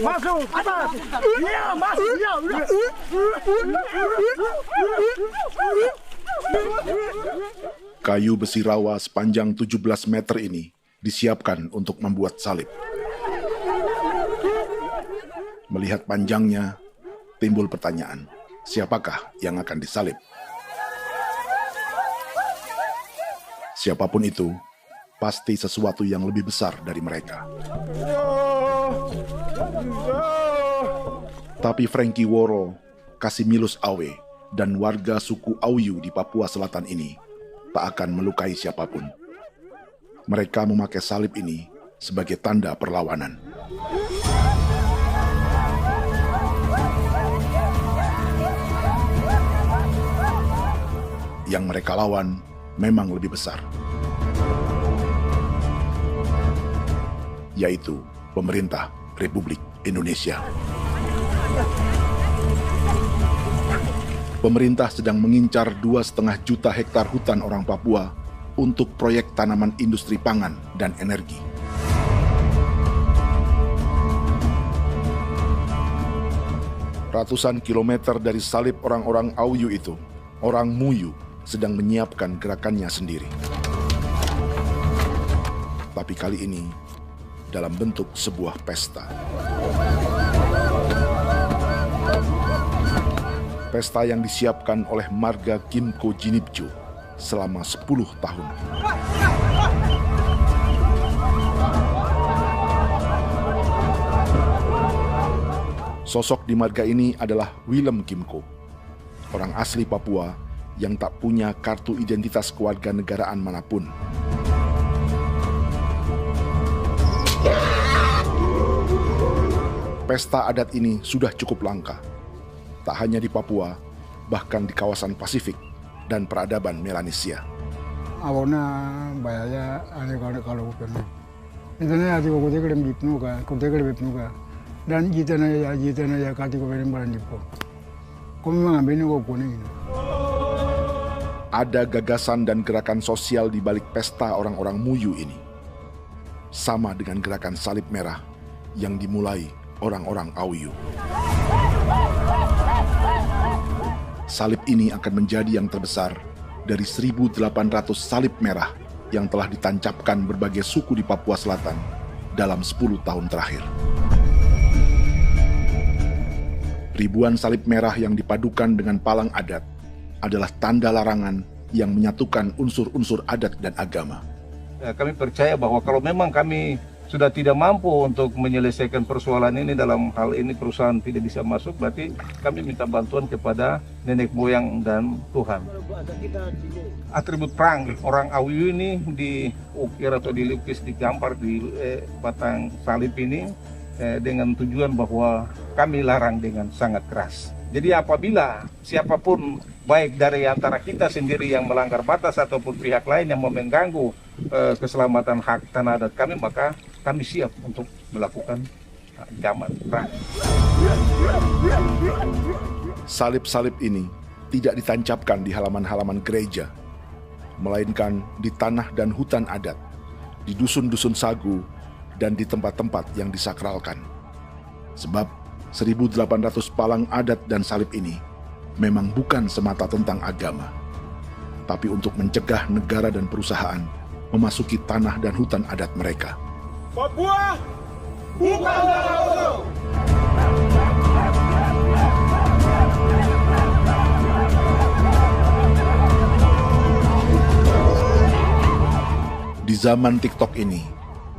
Masuk. Atas. Iya, masuk. Iya. Kayu besi rawa sepanjang 17 meter ini disiapkan untuk membuat salib. Melihat panjangnya, timbul pertanyaan, siapakah yang akan disalib? Siapapun itu, pasti sesuatu yang lebih besar dari mereka. Tapi Frankie Woro, Casimilus Awe, dan warga suku Auyu di Papua Selatan ini tak akan melukai siapapun. Mereka memakai salib ini sebagai tanda perlawanan. Yang mereka lawan memang lebih besar, yaitu pemerintah Republik Indonesia. Pemerintah sedang mengincar 2,5 juta hektar hutan orang Papua untuk proyek tanaman industri pangan dan energi. Ratusan kilometer dari salib orang-orang Auyu itu, orang Muyu sedang menyiapkan gerakannya sendiri. Tapi kali ini dalam bentuk sebuah pesta. Pesta yang disiapkan oleh marga Kimco Jinibju selama 10 tahun. Sosok di marga ini adalah Willem Kimco, orang asli Papua yang tak punya kartu identitas kewarganegaraan manapun. Pesta adat ini sudah cukup langka, tak hanya di Papua, bahkan di kawasan Pasifik dan peradaban Melanesia. Awalnya bayarnya ada kalau bukan. Internet ada kode kelem bipnuka, kode kelem bipnuka, dan jitana ya kati ko beren baran dipo. Kami mengambil ko kuning. Ada gagasan dan gerakan sosial di balik pesta orang-orang Muyu ini. Sama dengan gerakan salib merah yang dimulai orang-orang Auyu. Salib ini akan menjadi yang terbesar dari 1.800 salib merah yang telah ditancapkan berbagai suku di Papua Selatan dalam 10 tahun terakhir. Ribuan salib merah yang dipadukan dengan palang adat adalah tanda larangan yang menyatukan unsur-unsur adat dan agama. Kami percaya bahwa kalau memang kami sudah tidak mampu untuk menyelesaikan persoalan ini, dalam hal ini perusahaan tidak bisa masuk, berarti kami minta bantuan kepada nenek moyang dan Tuhan. Atribut perang orang Auyu ini diukir atau dilukis, digambar di batang salib ini dengan tujuan bahwa kami larang dengan sangat keras. Jadi apabila siapapun, baik dari antara kita sendiri yang melanggar batas ataupun pihak lain yang mau mengganggu keselamatan hak tanah adat kami, maka kami siap untuk melakukan ancaman perang. Salib-salib ini tidak ditancapkan di halaman-halaman gereja, melainkan di tanah dan hutan adat, di dusun-dusun sagu, dan di tempat-tempat yang disakralkan. Sebab 1.800 palang adat dan salib ini memang bukan semata tentang agama, tapi untuk mencegah negara dan perusahaan memasuki tanah dan hutan adat mereka. Papua bukan tanah kosong. Di zaman TikTok ini,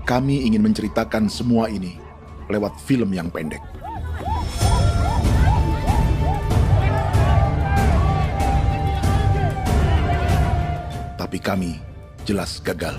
kami ingin menceritakan semua ini lewat film yang pendek. Tapi kami jelas gagal.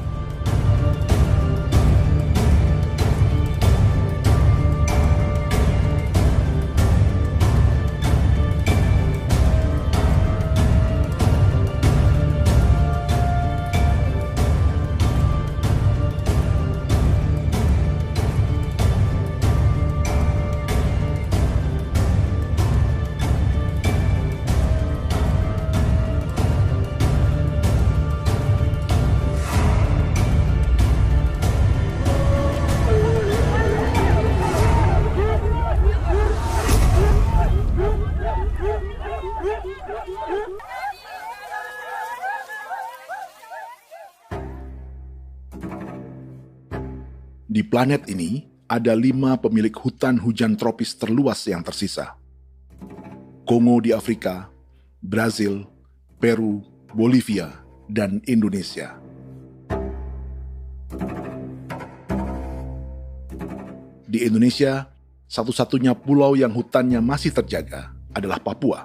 Di planet ini, ada 5 pemilik hutan hujan tropis terluas yang tersisa. Kongo di Afrika, Brazil, Peru, Bolivia, dan Indonesia. Di Indonesia, satu-satunya pulau yang hutannya masih terjaga adalah Papua,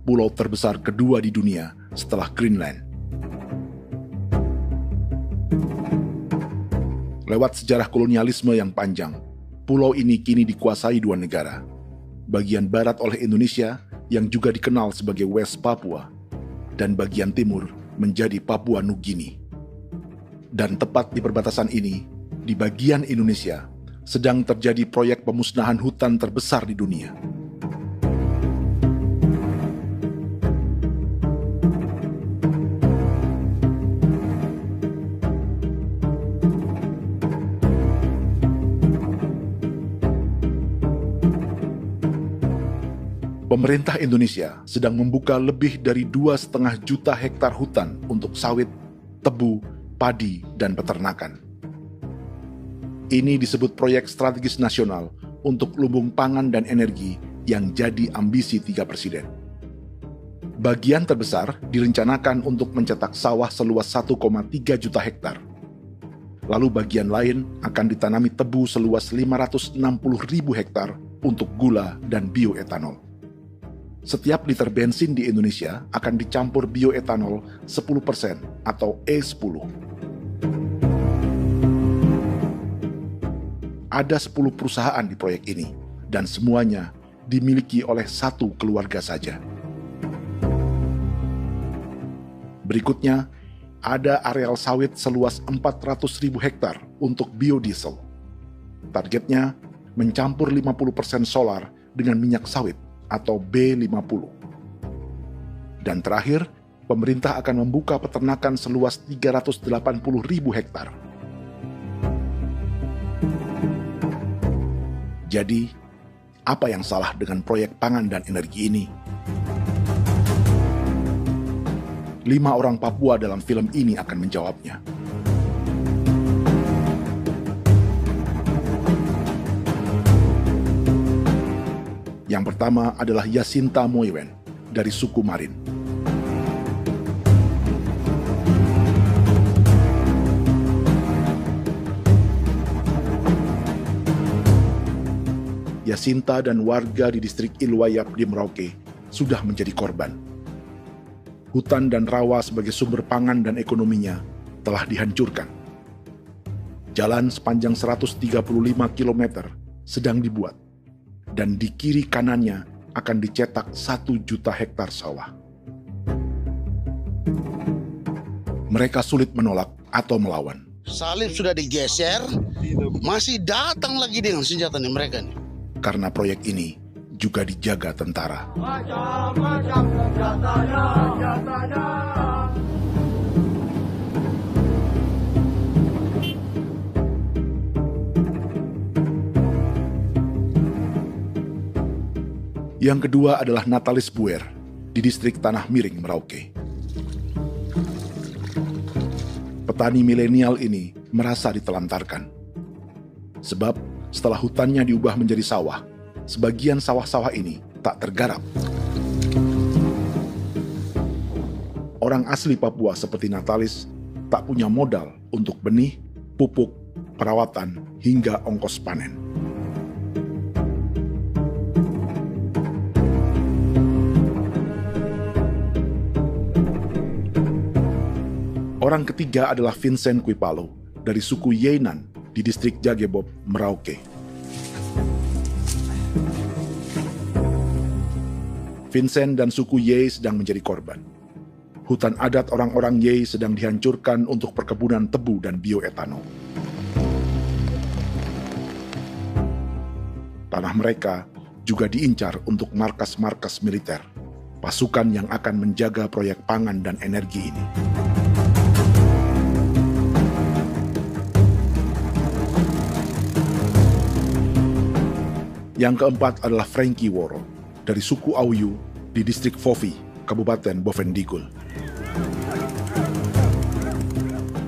pulau terbesar kedua di dunia setelah Greenland. Lewat sejarah kolonialisme yang panjang, pulau ini kini dikuasai 2 negara. Bagian barat oleh Indonesia yang juga dikenal sebagai West Papua, dan bagian timur menjadi Papua Nugini. Dan tepat di perbatasan ini, di bagian Indonesia, sedang terjadi proyek pemusnahan hutan terbesar di dunia. Pemerintah Indonesia sedang membuka lebih dari 2,5 juta hektar hutan untuk sawit, tebu, padi, dan peternakan. Ini disebut proyek strategis nasional untuk lumbung pangan dan energi yang jadi ambisi 3 presiden. Bagian terbesar direncanakan untuk mencetak sawah seluas 1,3 juta hektar. Lalu bagian lain akan ditanami tebu seluas 560.000 hektar untuk gula dan bioetanol. Setiap liter bensin di Indonesia akan dicampur bioetanol 10% atau E10. Ada 10 perusahaan di proyek ini, dan semuanya dimiliki oleh 1 keluarga saja. Berikutnya, ada areal sawit seluas 400.000 hektar untuk biodiesel. Targetnya mencampur 50% solar dengan minyak sawit atau B50. Dan terakhir, pemerintah akan membuka peternakan seluas 380.000 hektar. Jadi, apa yang salah dengan proyek pangan dan energi ini? 5 orang Papua dalam film ini akan menjawabnya. Yang pertama adalah Yasinta Moiwen dari suku Marin. Yasinta dan warga di distrik Ilwayap di Merauke sudah menjadi korban. Hutan dan rawa sebagai sumber pangan dan ekonominya telah dihancurkan. Jalan sepanjang 135 km sedang dibuat, dan di kiri kanannya akan dicetak 1 juta hektar sawah. Mereka sulit menolak atau melawan. Salib sudah digeser, masih datang lagi dengan senjata nih mereka nih. Karena proyek ini juga dijaga tentara. Macam-macam senjatanya. Yang kedua adalah Natalis Buer di distrik Tanah Miring, Merauke. Petani milenial ini merasa ditelantarkan. Sebab setelah hutannya diubah menjadi sawah, sebagian sawah-sawah ini tak tergarap. Orang asli Papua seperti Natalis tak punya modal untuk benih, pupuk, perawatan, hingga ongkos panen. Orang ketiga adalah Vincent Kuipalo dari suku Yenan di distrik Jagebob, Merauke. Vincent dan suku Ye sedang menjadi korban. Hutan adat orang-orang Ye sedang dihancurkan untuk perkebunan tebu dan bioetanol. Tanah mereka juga diincar untuk markas-markas militer, pasukan yang akan menjaga proyek pangan dan energi ini. Yang keempat adalah Frankie Woro dari suku Auyu di distrik Fofi, Kabupaten Bovendigul.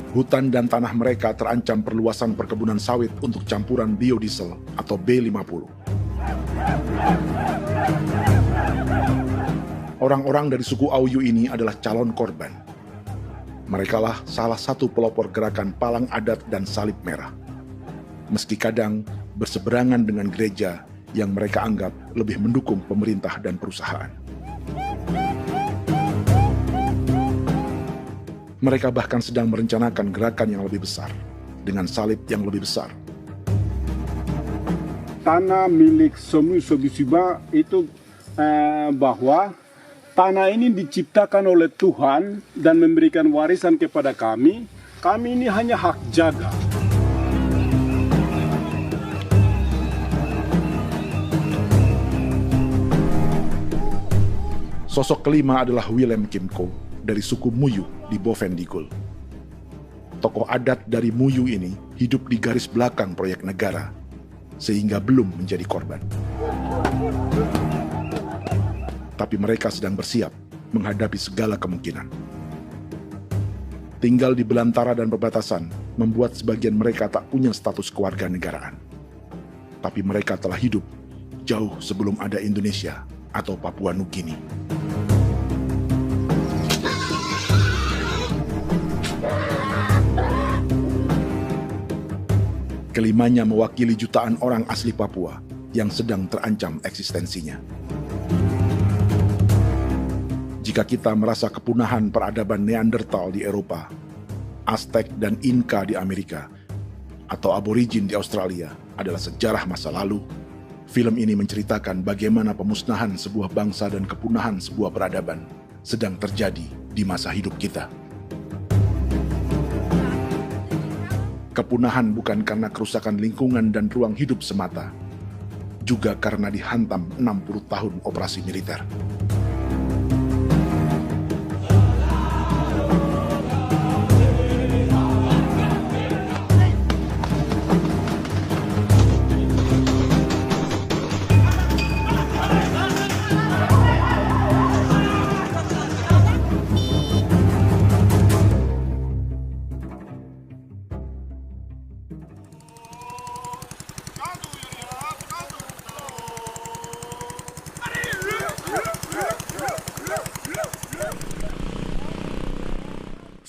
Hutan dan tanah mereka terancam perluasan perkebunan sawit untuk campuran biodiesel atau B50. Orang-orang dari suku Auyu ini adalah calon korban. Merekalah salah satu pelopor gerakan Palang Adat dan Salib Merah. Meski kadang berseberangan dengan gereja yang mereka anggap lebih mendukung pemerintah dan perusahaan. Mereka bahkan sedang merencanakan gerakan yang lebih besar, dengan salib yang lebih besar. Tanah milik Somu Sobisiba itu bahwa tanah ini diciptakan oleh Tuhan dan memberikan warisan kepada kami. Kami ini hanya hak jaga. Sosok kelima adalah Willem Kimco dari suku Muyu di Bovendigul. Tokoh adat dari Muyu ini hidup di garis belakang proyek negara, sehingga belum menjadi korban. Tapi mereka sedang bersiap menghadapi segala kemungkinan. Tinggal di belantara dan perbatasan membuat sebagian mereka tak punya status kewarganegaraan. Tapi mereka telah hidup jauh sebelum ada Indonesia atau Papua Nugini. Kelimanya mewakili jutaan orang asli Papua yang sedang terancam eksistensinya. Jika kita merasa kepunahan peradaban Neanderthal di Eropa, Aztec dan Inca di Amerika, atau aborigin di Australia adalah sejarah masa lalu, film ini menceritakan bagaimana pemusnahan sebuah bangsa dan kepunahan sebuah peradaban sedang terjadi di masa hidup kita. Kepunahan bukan karena kerusakan lingkungan dan ruang hidup semata, juga karena dihantam 60 tahun operasi militer.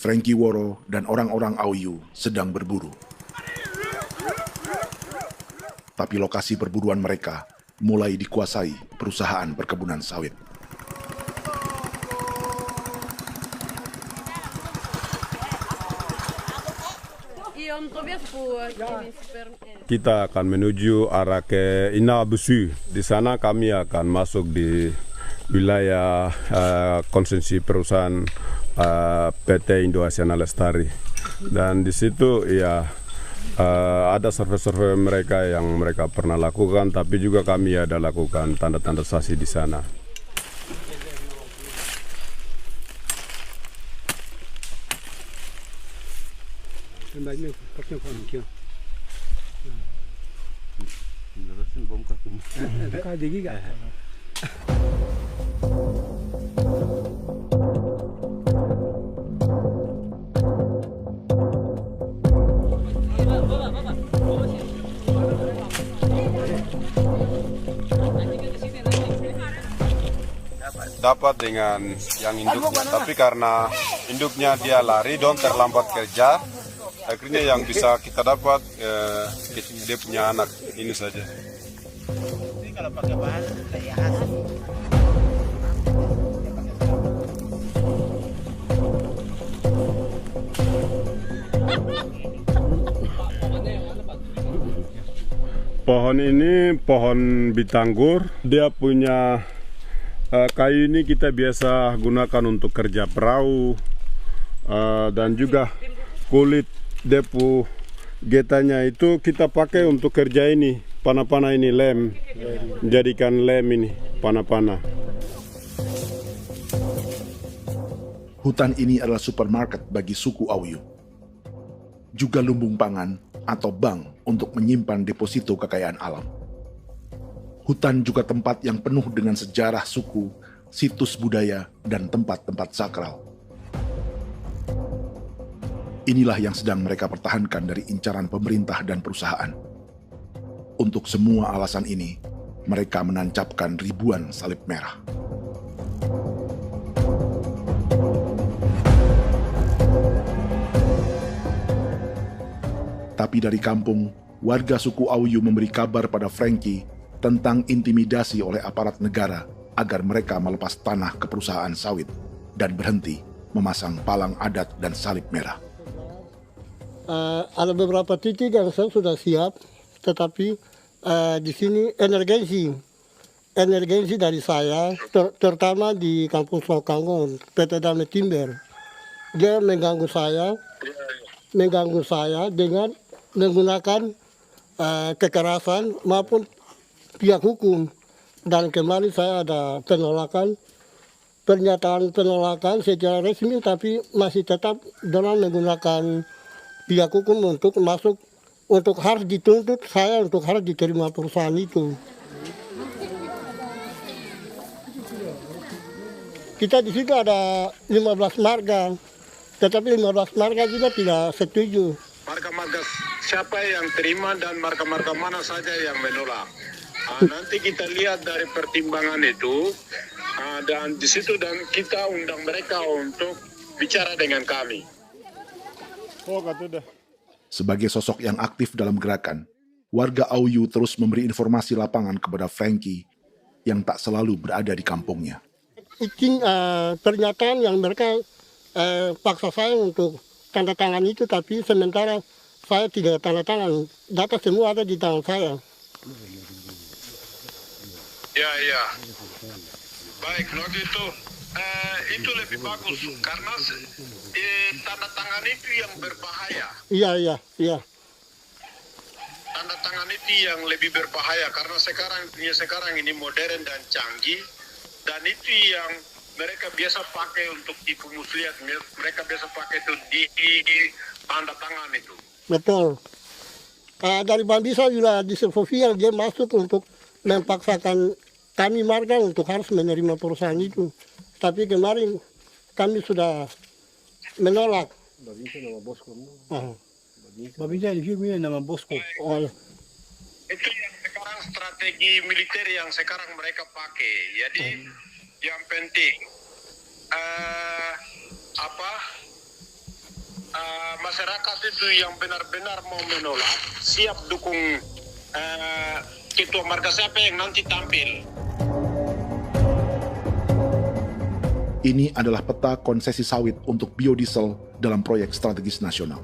Frankie Woro dan orang-orang Auyu sedang berburu. Tapi lokasi perburuan mereka mulai dikuasai perusahaan perkebunan sawit. Kita akan menuju arah ke Inabusu. Di sana kami akan masuk di wilayah konsesi perusahaan PT Indo Asiana Lestari, dan di situ ya ada survei-survei mereka yang mereka pernah lakukan, tapi juga kami ada lakukan tanda-tanda saksi di sana. Dapat dengan yang induknya, tapi karena induknya dia lari dan terlambat kerja, akhirnya yang bisa kita dapat dia punya anak ini saja. Ini kalau pakai bahan kayak pohon ini pohon bitanggur, dia punya kayu ini kita biasa gunakan untuk kerja perahu, dan juga kulit depu getanya itu kita pakai untuk kerja ini, panah-panah ini lem, jadikan lem ini, panah-panah. Hutan ini adalah supermarket bagi suku Auyu. Juga lumbung pangan atau bank untuk menyimpan deposito kekayaan alam. Hutan juga tempat yang penuh dengan sejarah suku, situs budaya, dan tempat-tempat sakral. Inilah yang sedang mereka pertahankan dari incaran pemerintah dan perusahaan. Untuk semua alasan ini, mereka menancapkan ribuan salib merah. Tapi dari kampung, warga suku Auyu memberi kabar pada Frankie tentang intimidasi oleh aparat negara agar mereka melepas tanah ke perusahaan sawit dan berhenti memasang palang adat dan salib merah. Ada beberapa titik yang saya sudah siap, tetapi di sini emergensi dari saya, terutama di Kampung Sokanggon, PT Damai Timber. Dia mengganggu saya dengan menggunakan kekerasan maupun pihak hukum. Dan kemarin saya ada pernyataan penolakan secara resmi, tapi masih tetap dengan menggunakan pihak hukum untuk masuk, untuk harus dituntut saya untuk harus diterima perusahaan itu. Kita di situ ada 15 marga, tetapi 15 marga juga tidak setuju. Marga-marga siapa yang terima dan marga-marga mana saja yang menolak. Nanti kita lihat dari pertimbangan itu, dan di situ dan kita undang mereka untuk bicara dengan kami. Sebagai sosok yang aktif dalam gerakan, warga Auyu terus memberi informasi lapangan kepada Frankie yang tak selalu berada di kampungnya. Izin pernyataan yang mereka paksa saya untuk tanda tangan itu, tapi sementara saya tidak tanda tangan. Data semua ada di tangan saya. Ya. Baik, kalau gitu itu lebih bagus karena tanda tangan itu yang berbahaya. Iya. Tanda tangan itu yang lebih berbahaya karena sekarang ini modern dan canggih, dan itu yang mereka biasa pakai untuk tipu muslihat. Mereka biasa pakai itu di tanda tangan itu. Betul. Dari Bambisa juga di Sofia dia masuk untuk memaksakan kami marga untuk harus menerima perusahaan itu. Tapi kemarin kami sudah menolak. Babinsa di sini nama bosku. Itu yang sekarang strategi militer yang sekarang mereka pakai. Jadi yang penting masyarakat itu yang benar-benar mau menolak siap dukung ketua marga siapa yang nanti tampil. Ini adalah peta konsesi sawit untuk biodiesel dalam proyek strategis nasional.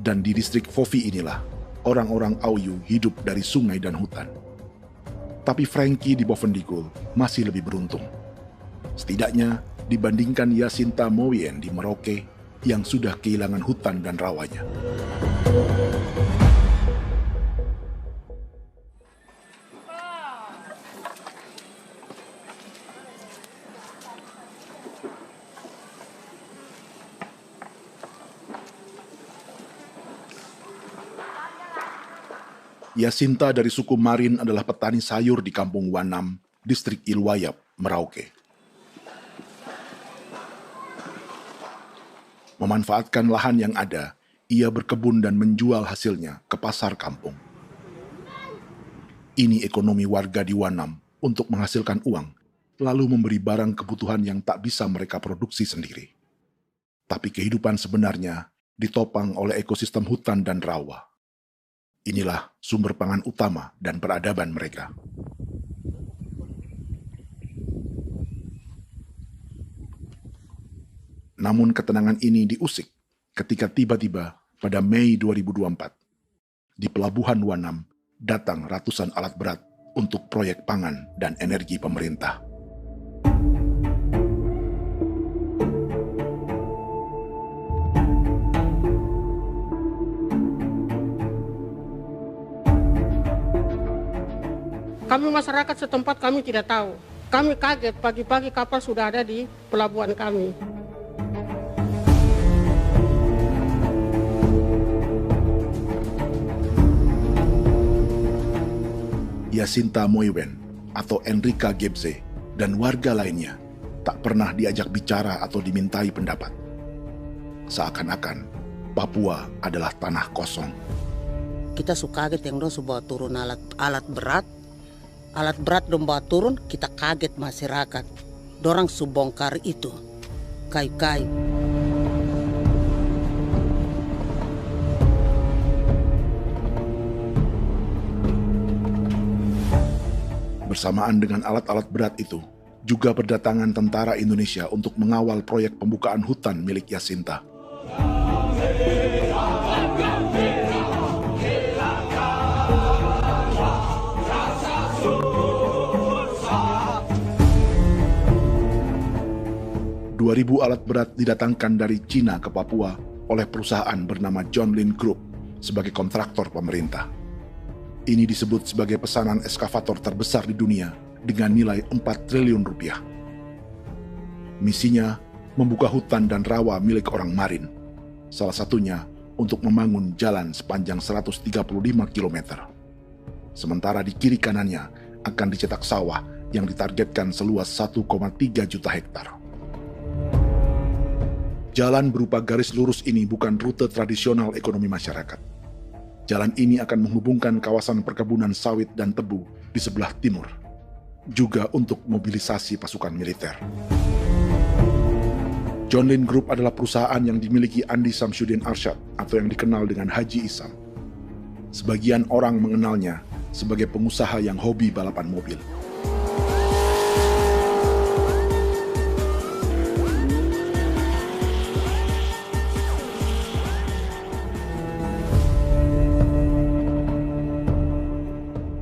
Dan di distrik Fofi inilah, orang-orang Auyu hidup dari sungai dan hutan. Tapi Frankie di Bovendigul masih lebih beruntung. Setidaknya dibandingkan Yasinta Moyen di Merauke yang sudah kehilangan hutan dan rawanya. Yasinta dari suku Marin adalah petani sayur di Kampung Wanam, distrik Ilwayap, Merauke. Memanfaatkan lahan yang ada, ia berkebun dan menjual hasilnya ke pasar kampung. Ini ekonomi warga di Wanam untuk menghasilkan uang, lalu memberi barang kebutuhan yang tak bisa mereka produksi sendiri. Tapi kehidupan sebenarnya ditopang oleh ekosistem hutan dan rawa. Inilah sumber pangan utama dan peradaban mereka. Namun ketenangan ini diusik ketika tiba-tiba pada Mei 2024, di Pelabuhan Wanam datang ratusan alat berat untuk proyek pangan dan energi pemerintah. Kami masyarakat setempat kami tidak tahu. Kami kaget pagi-pagi kapal sudah ada di pelabuhan kami. Yasinta Moywen atau Enrika Gebze dan warga lainnya tak pernah diajak bicara atau dimintai pendapat. Seakan-akan Papua adalah tanah kosong. Kita suka kaget yang dong bawa turun alat berat dong bawa turun, kita kaget masyarakat. Dorang subongkar itu kayu-kayu. Bersamaan dengan alat-alat berat itu, juga berdatangan tentara Indonesia untuk mengawal proyek pembukaan hutan milik Jacinta. Ribu alat berat didatangkan dari Cina ke Papua oleh perusahaan bernama John Lin Group sebagai kontraktor pemerintah. Ini disebut sebagai pesanan eskavator terbesar di dunia dengan nilai 4 triliun rupiah. Misinya membuka hutan dan rawa milik orang Marin, salah satunya untuk membangun jalan sepanjang 135 km. Sementara di kiri kanannya akan dicetak sawah yang ditargetkan seluas 1,3 juta hektar. Jalan berupa garis lurus ini bukan rute tradisional ekonomi masyarakat. Jalan ini akan menghubungkan kawasan perkebunan sawit dan tebu di sebelah timur, juga untuk mobilisasi pasukan militer. John Lin Group adalah perusahaan yang dimiliki Andi Samsudin Arsyad atau yang dikenal dengan Haji Isam. Sebagian orang mengenalnya sebagai pengusaha yang hobi balapan mobil.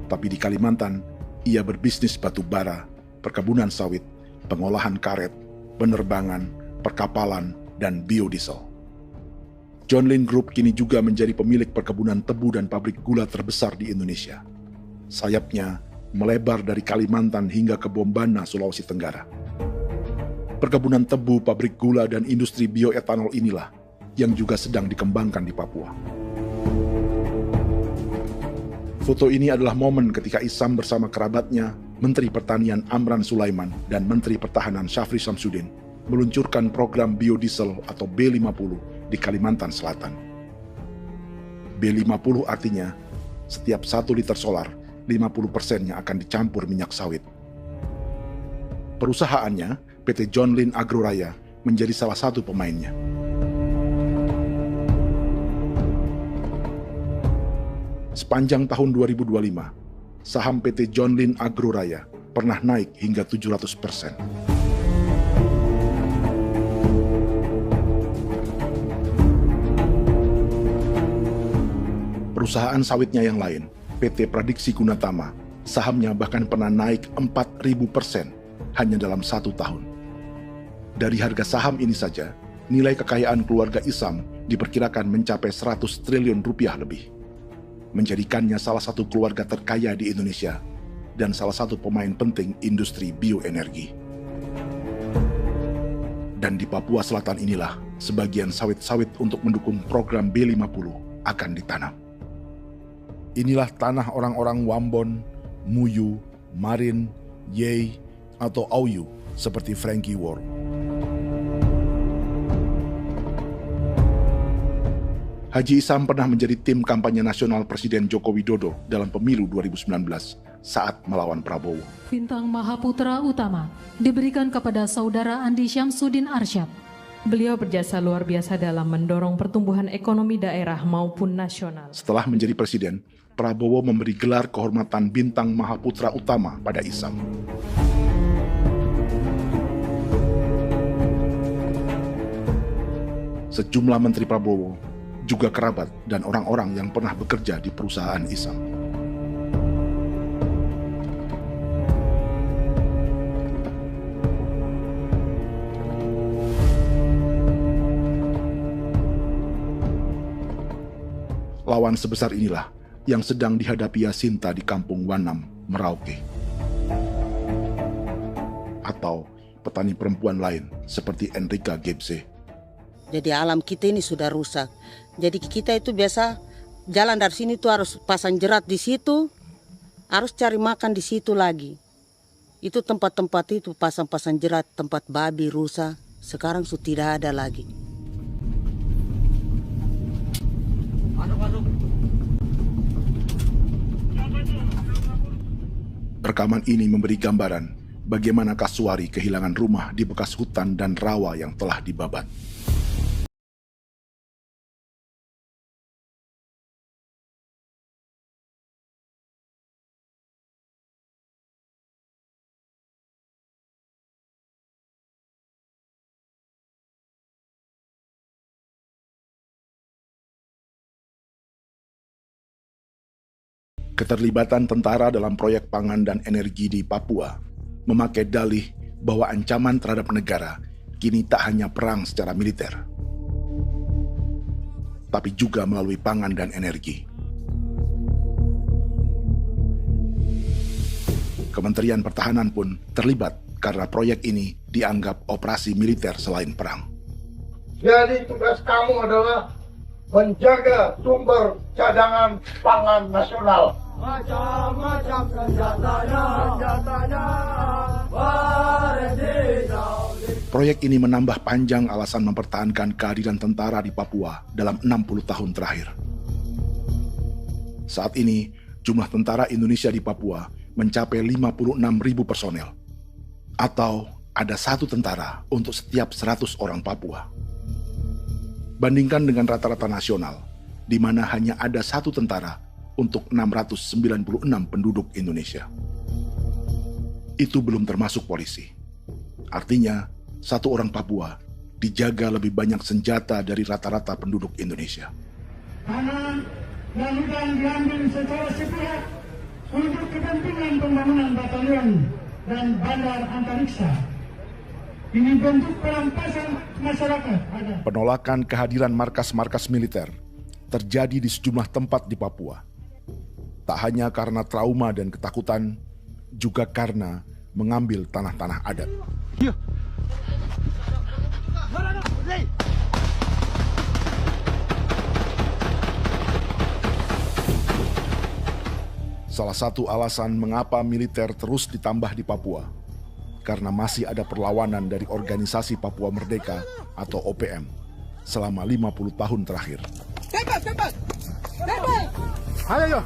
Tapi di Kalimantan, ia berbisnis batu bara, perkebunan sawit, pengolahan karet, penerbangan, perkapalan, dan biodiesel. John Lin Group kini juga menjadi pemilik perkebunan tebu dan pabrik gula terbesar di Indonesia. Sayapnya melebar dari Kalimantan hingga ke Bombana, Sulawesi Tenggara. Perkebunan tebu, pabrik gula, dan industri bioetanol inilah yang juga sedang dikembangkan di Papua. Foto ini adalah momen ketika Isam bersama kerabatnya, Menteri Pertanian Amran Sulaiman dan Menteri Pertahanan Syafri Samsudin meluncurkan program biodiesel atau B50 di Kalimantan Selatan. B50 artinya setiap 1 liter solar, 50%-nya akan dicampur minyak sawit. Perusahaannya, PT John Lin Agroraya, menjadi salah satu pemainnya. Sepanjang tahun 2025, saham PT John Lin Agroraya pernah naik hingga 700%. Perusahaan sawitnya yang lain, PT Pradiksi Gunatama, sahamnya bahkan pernah naik 4.000% hanya dalam 1 tahun. Dari harga saham ini saja, nilai kekayaan keluarga Isam diperkirakan mencapai 100 triliun rupiah lebih, menjadikannya salah satu keluarga terkaya di Indonesia dan salah satu pemain penting industri bioenergi. Dan di Papua Selatan inilah sebagian sawit-sawit untuk mendukung program B50 akan ditanam. Inilah tanah orang-orang Wambon, Muyu, Marin, Yei, atau Auyu seperti Frankie Wor. Haji Isam pernah menjadi tim kampanye nasional Presiden Joko Widodo dalam pemilu 2019 saat melawan Prabowo. Bintang Mahaputra Utama diberikan kepada Saudara Andi Syamsuddin Arsyad. Beliau berjasa luar biasa dalam mendorong pertumbuhan ekonomi daerah maupun nasional. Setelah menjadi presiden, Prabowo memberi gelar kehormatan Bintang Mahaputra Utama pada Isam. Sejumlah menteri Prabowo, juga kerabat dan orang-orang yang pernah bekerja di perusahaan Isam. Lawan sebesar inilah yang sedang dihadapi Jacinta di kampung Wanam, Merauke. Atau petani perempuan lain seperti Enrika Gebse. Jadi alam kita ini sudah rusak. Jadi kita itu biasa jalan dari sini tuh harus pasang jerat di situ, harus cari makan di situ lagi. Itu tempat-tempat itu pasang-pasang jerat, tempat babi, rusa, sekarang sudah tidak ada lagi. Rekaman ini memberi gambaran bagaimana Kasuari kehilangan rumah di bekas hutan dan rawa yang telah dibabat. Keterlibatan tentara dalam proyek pangan dan energi di Papua memakai dalih bahwa ancaman terhadap negara kini tak hanya perang secara militer, tapi juga melalui pangan dan energi. Kementerian Pertahanan pun terlibat karena proyek ini dianggap operasi militer selain perang. Jadi tugas kamu adalah menjaga sumber cadangan pangan nasional. Macam-macam senjatanya, Proyek ini menambah panjang alasan mempertahankan kehadiran tentara di Papua dalam 60 tahun terakhir. Saat ini, jumlah tentara Indonesia di Papua mencapai 56.000 personel, atau ada 1 tentara untuk setiap 100 orang Papua. Bandingkan dengan rata-rata nasional, di mana hanya ada 1 tentara untuk 696 penduduk Indonesia. Itu belum termasuk polisi. Artinya, 1 orang Papua dijaga lebih banyak senjata dari rata-rata penduduk Indonesia. Tanah dan hutan diambil secara sepihak untuk kepentingan pembangunan batalion dan bandar antariksa. Ini bentuk perampasan masyarakat. Penolakan kehadiran markas-markas militer terjadi di sejumlah tempat di Papua. Tak hanya karena trauma dan ketakutan, juga karena mengambil tanah-tanah adat. Salah satu alasan mengapa militer terus ditambah di Papua, karena masih ada perlawanan dari Organisasi Papua Merdeka atau OPM selama 50 tahun terakhir. Ayo.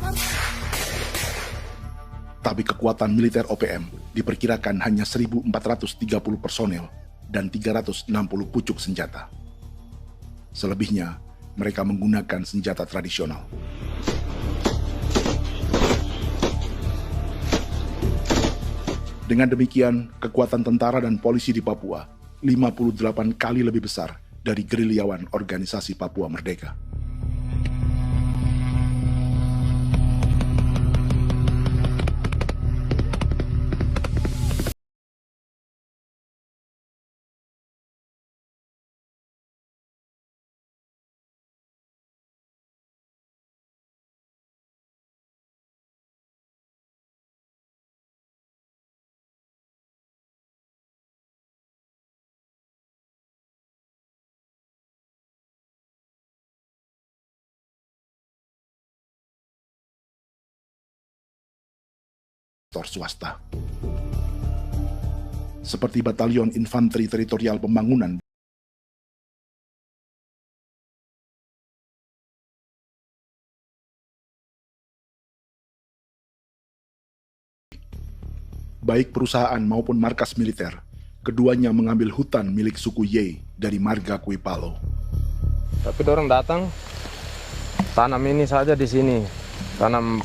Tapi kekuatan militer OPM diperkirakan hanya 1.430 personel dan 360 pucuk senjata. Selebihnya, mereka menggunakan senjata tradisional. Dengan demikian, kekuatan tentara dan polisi di Papua 58 kali lebih besar dari gerilyawan Organisasi Papua Merdeka. Swasta. Seperti Batalion Infanteri Teritorial Pembangunan baik perusahaan maupun markas militer, keduanya mengambil hutan milik suku Ye dari marga Kuipalo. Tapi orang datang tanam ini saja di sini, tanam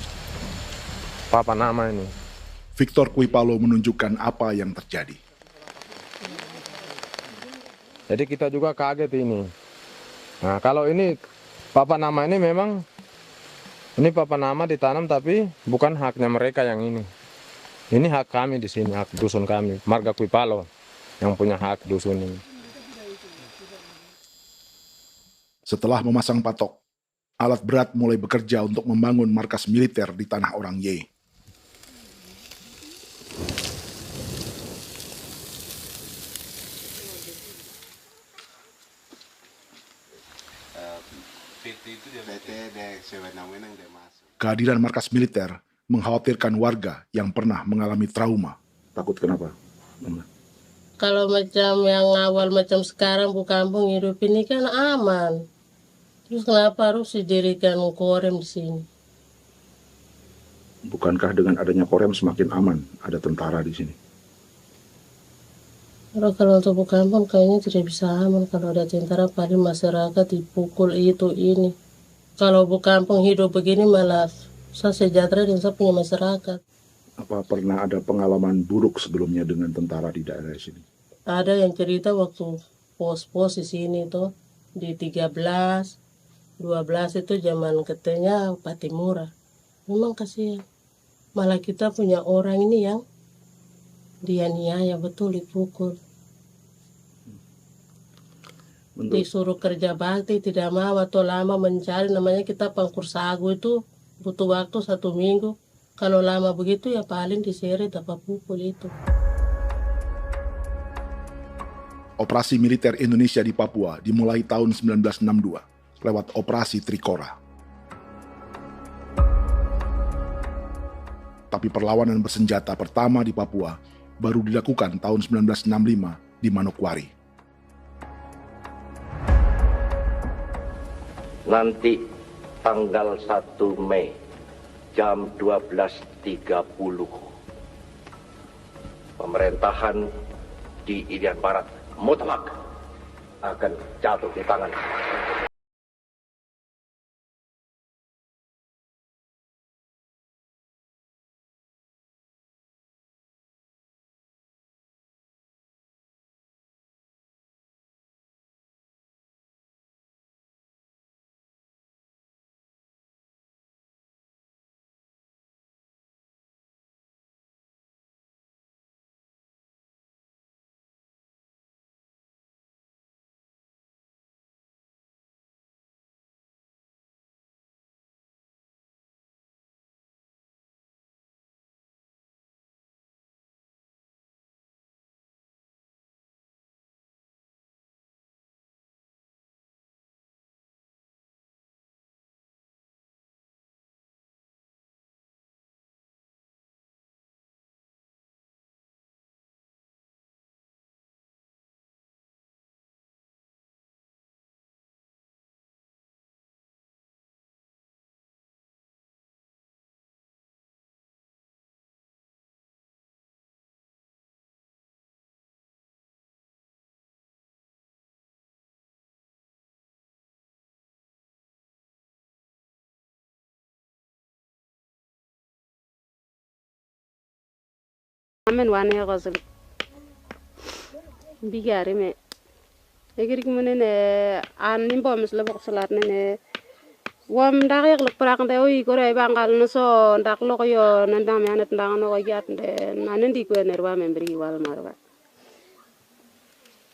papan nama ini. Victor Kuipalo menunjukkan apa yang terjadi. Jadi kita juga kaget ini. Nah, kalau ini papan nama ini memang ini papan nama ditanam tapi bukan haknya mereka yang ini. Ini hak kami di sini, hak dusun kami, marga Kuipalo yang punya hak dusun ini. Setelah memasang patok, alat berat mulai bekerja untuk membangun markas militer di tanah orang Ye. Kehadiran markas militer mengkhawatirkan warga yang pernah mengalami trauma. Takut kenapa? Kalau macam yang awal macam sekarang bu kampung hidup ini kan aman. Terus kenapa harus didirikan korem di sini? Bukankah dengan adanya Korem semakin aman ada tentara di sini? Kalau untuk Bukampung kayaknya tidak bisa aman kalau ada tentara, paling masyarakat dipukul itu ini. Kalau Bukampung hidup begini malah saya sejahtera dan saya punya masyarakat. Apa pernah ada pengalaman buruk sebelumnya dengan tentara di daerah sini? Ada yang cerita waktu pos-pos di sini tuh di 13, 12 itu zaman katanya Patimura. Memang kasihan. Malah kita punya orang ini yang dianiaya betul, dipukul. Disuruh kerja bakti tidak mau atau lama mencari, namanya kita pangkur sagu itu butuh waktu 1 minggu. Kalau lama begitu ya paling diseret apa pukul itu. Operasi militer Indonesia di Papua dimulai tahun 1962 lewat Operasi Trikora. Tapi perlawanan bersenjata pertama di Papua baru dilakukan tahun 1965 di Manokwari. Nanti tanggal 1 Mei jam 12.30 pemerintahan di Irian Barat mutlak akan jatuh di tangan. Amen wane gosel bigare me egrik munene an nimbo misle boksalat nene wam dagyak lek prak de oy gore bangal no so ndak lo yo nandam yanet ndang no yat de nanen di ko nerwa membri wal marwa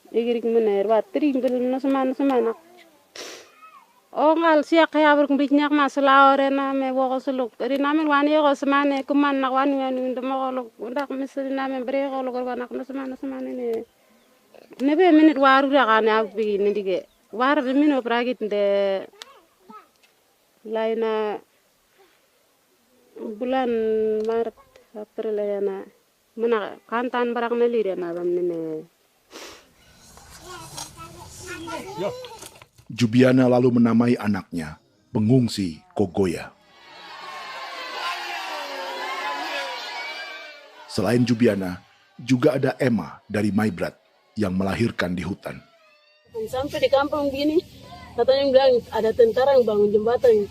egrik munene wa tri ngel no semana o ngal siak ya ber kumbik nyak masala ore na me wo gosuluk ri namen wani go semane kuman nak wani wani ndemo golok ndak misri namen bre golok nak no semana ne be minit waru ra kana abi nindige war be mino pragit de laina bulan maret april yana mana kantan barak na lire na bam ne Jubiana lalu menamai anaknya Pengungsi Kogoya. Selain Jubiana, juga ada Emma dari Maibrat yang melahirkan di hutan. Sampai di kampung gini, katanya bilang ada tentara yang bangun jembatan.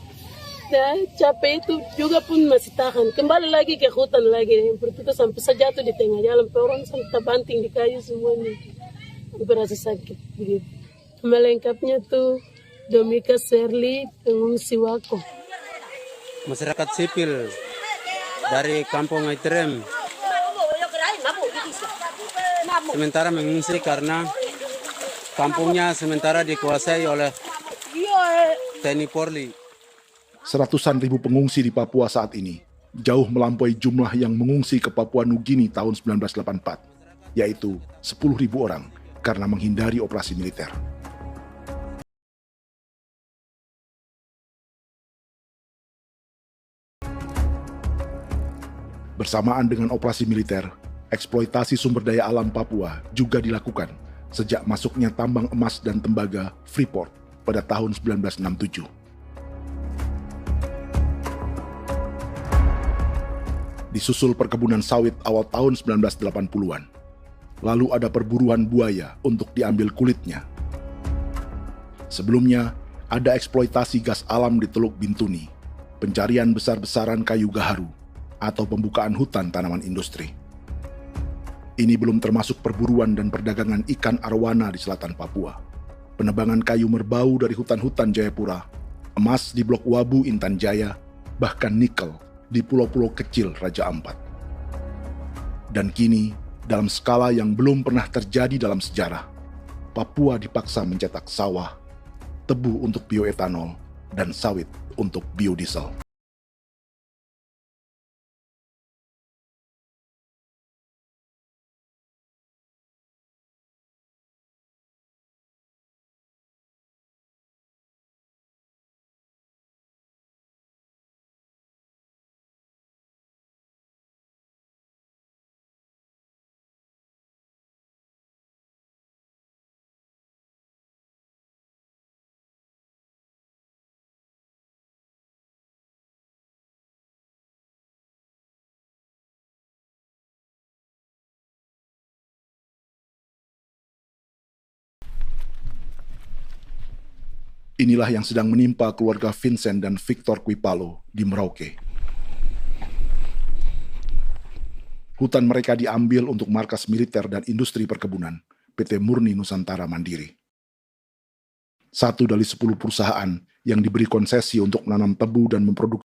Nah, capek itu juga pun masih tahan. Kembali lagi ke hutan lagi. Itu sampai sejatuh di tengah jalan. Orang sampai terbanting di kayu semuanya. Berasa sakit begitu. Melengkapnya tuh Domika Serli, pengungsi Wako. Masyarakat sipil dari Kampung Aitrem sementara mengungsi karena kampungnya sementara dikuasai oleh TNI Polri. Seratusan ribu pengungsi di Papua saat ini jauh melampaui jumlah yang mengungsi ke Papua Nugini tahun 1984, yaitu 10.000 orang karena menghindari operasi militer. Bersamaan dengan operasi militer, eksploitasi sumber daya alam Papua juga dilakukan sejak masuknya tambang emas dan tembaga Freeport pada tahun 1967. Disusul perkebunan sawit awal tahun 1980-an. Lalu ada perburuan buaya untuk diambil kulitnya. Sebelumnya, ada eksploitasi gas alam di Teluk Bintuni, pencarian besar-besaran kayu gaharu, atau pembukaan hutan tanaman industri. Ini belum termasuk perburuan dan perdagangan ikan arwana di selatan Papua, penebangan kayu merbau dari hutan-hutan Jayapura, emas di Blok Wabu Intan Jaya, bahkan nikel di pulau-pulau kecil Raja Ampat. Dan kini, dalam skala yang belum pernah terjadi dalam sejarah, Papua dipaksa mencetak sawah, tebu untuk bioetanol, dan sawit untuk biodiesel. Inilah yang sedang menimpa keluarga Vincent dan Victor Quipalo di Merauke. Hutan mereka diambil untuk markas militer dan industri perkebunan, PT Murni Nusantara Mandiri. 1 dari 10 perusahaan yang diberi konsesi untuk menanam tebu dan memproduksi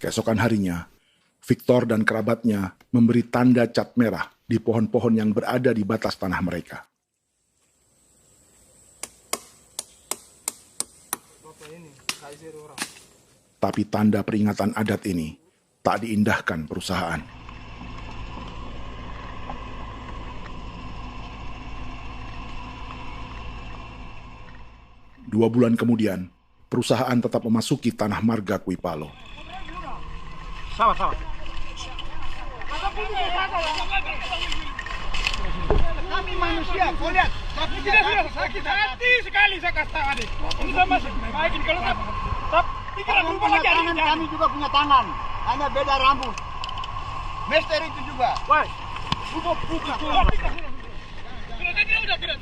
Keesokan harinya, Victor dan kerabatnya memberi tanda cat merah di pohon-pohon yang berada di batas tanah mereka. Tapi tanda peringatan adat ini tak diindahkan perusahaan. Dua bulan kemudian, perusahaan tetap memasuki tanah marga Quipalo. Sama-sama. Kami manusia, kau lihat. Tapi tidak sakit hati sekali saya kasih tahu adik. Ini sama baik kalau pikiran berubah lagi hari ini. Kami juga punya tangan, hanya beda rambut. Mister itu juga. Wah, buka. Tidak.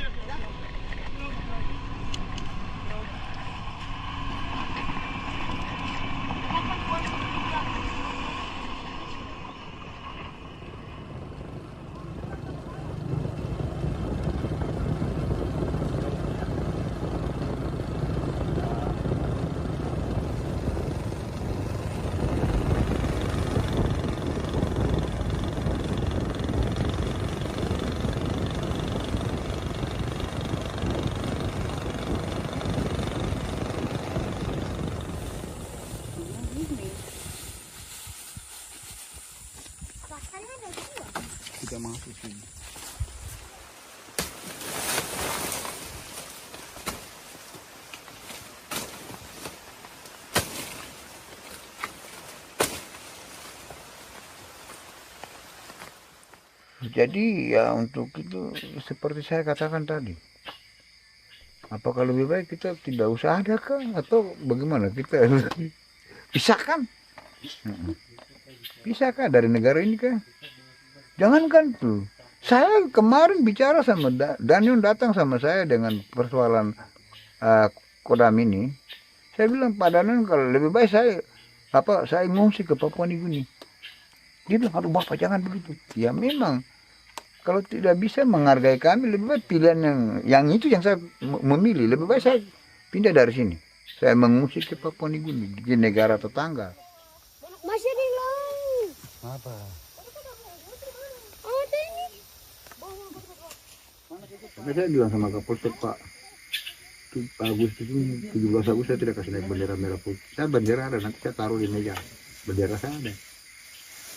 kayak masuk sini. Jadi ya untuk itu seperti saya katakan tadi, apakah lebih baik kita tidak usah ada kan atau bagaimana, kita pisahkan, pisahkan dari negara ini kan, jangankan tuh. Saya kemarin bicara sama Daniel, datang sama saya dengan persoalan Kodam ini, saya bilang Pak Daniel kalau lebih baik saya ngungsi ke Papua Nugini. Dia bilang, aduh Bapak jangan begitu. Ya memang kalau tidak bisa menghargai kami, lebih baik pilihan yang itu yang saya memilih. Lebih baik saya pindah dari sini. Saya mengungsi ke Papua Nugini, di negara tetangga. Masih di laut. Apa? Saya bilang sama Kapolsek Pak, Agustus ini 17 Agustus saya tidak kasih naik bendera merah putih. Saya bendera ada, nanti saya taruh di meja. Bendera saya ada.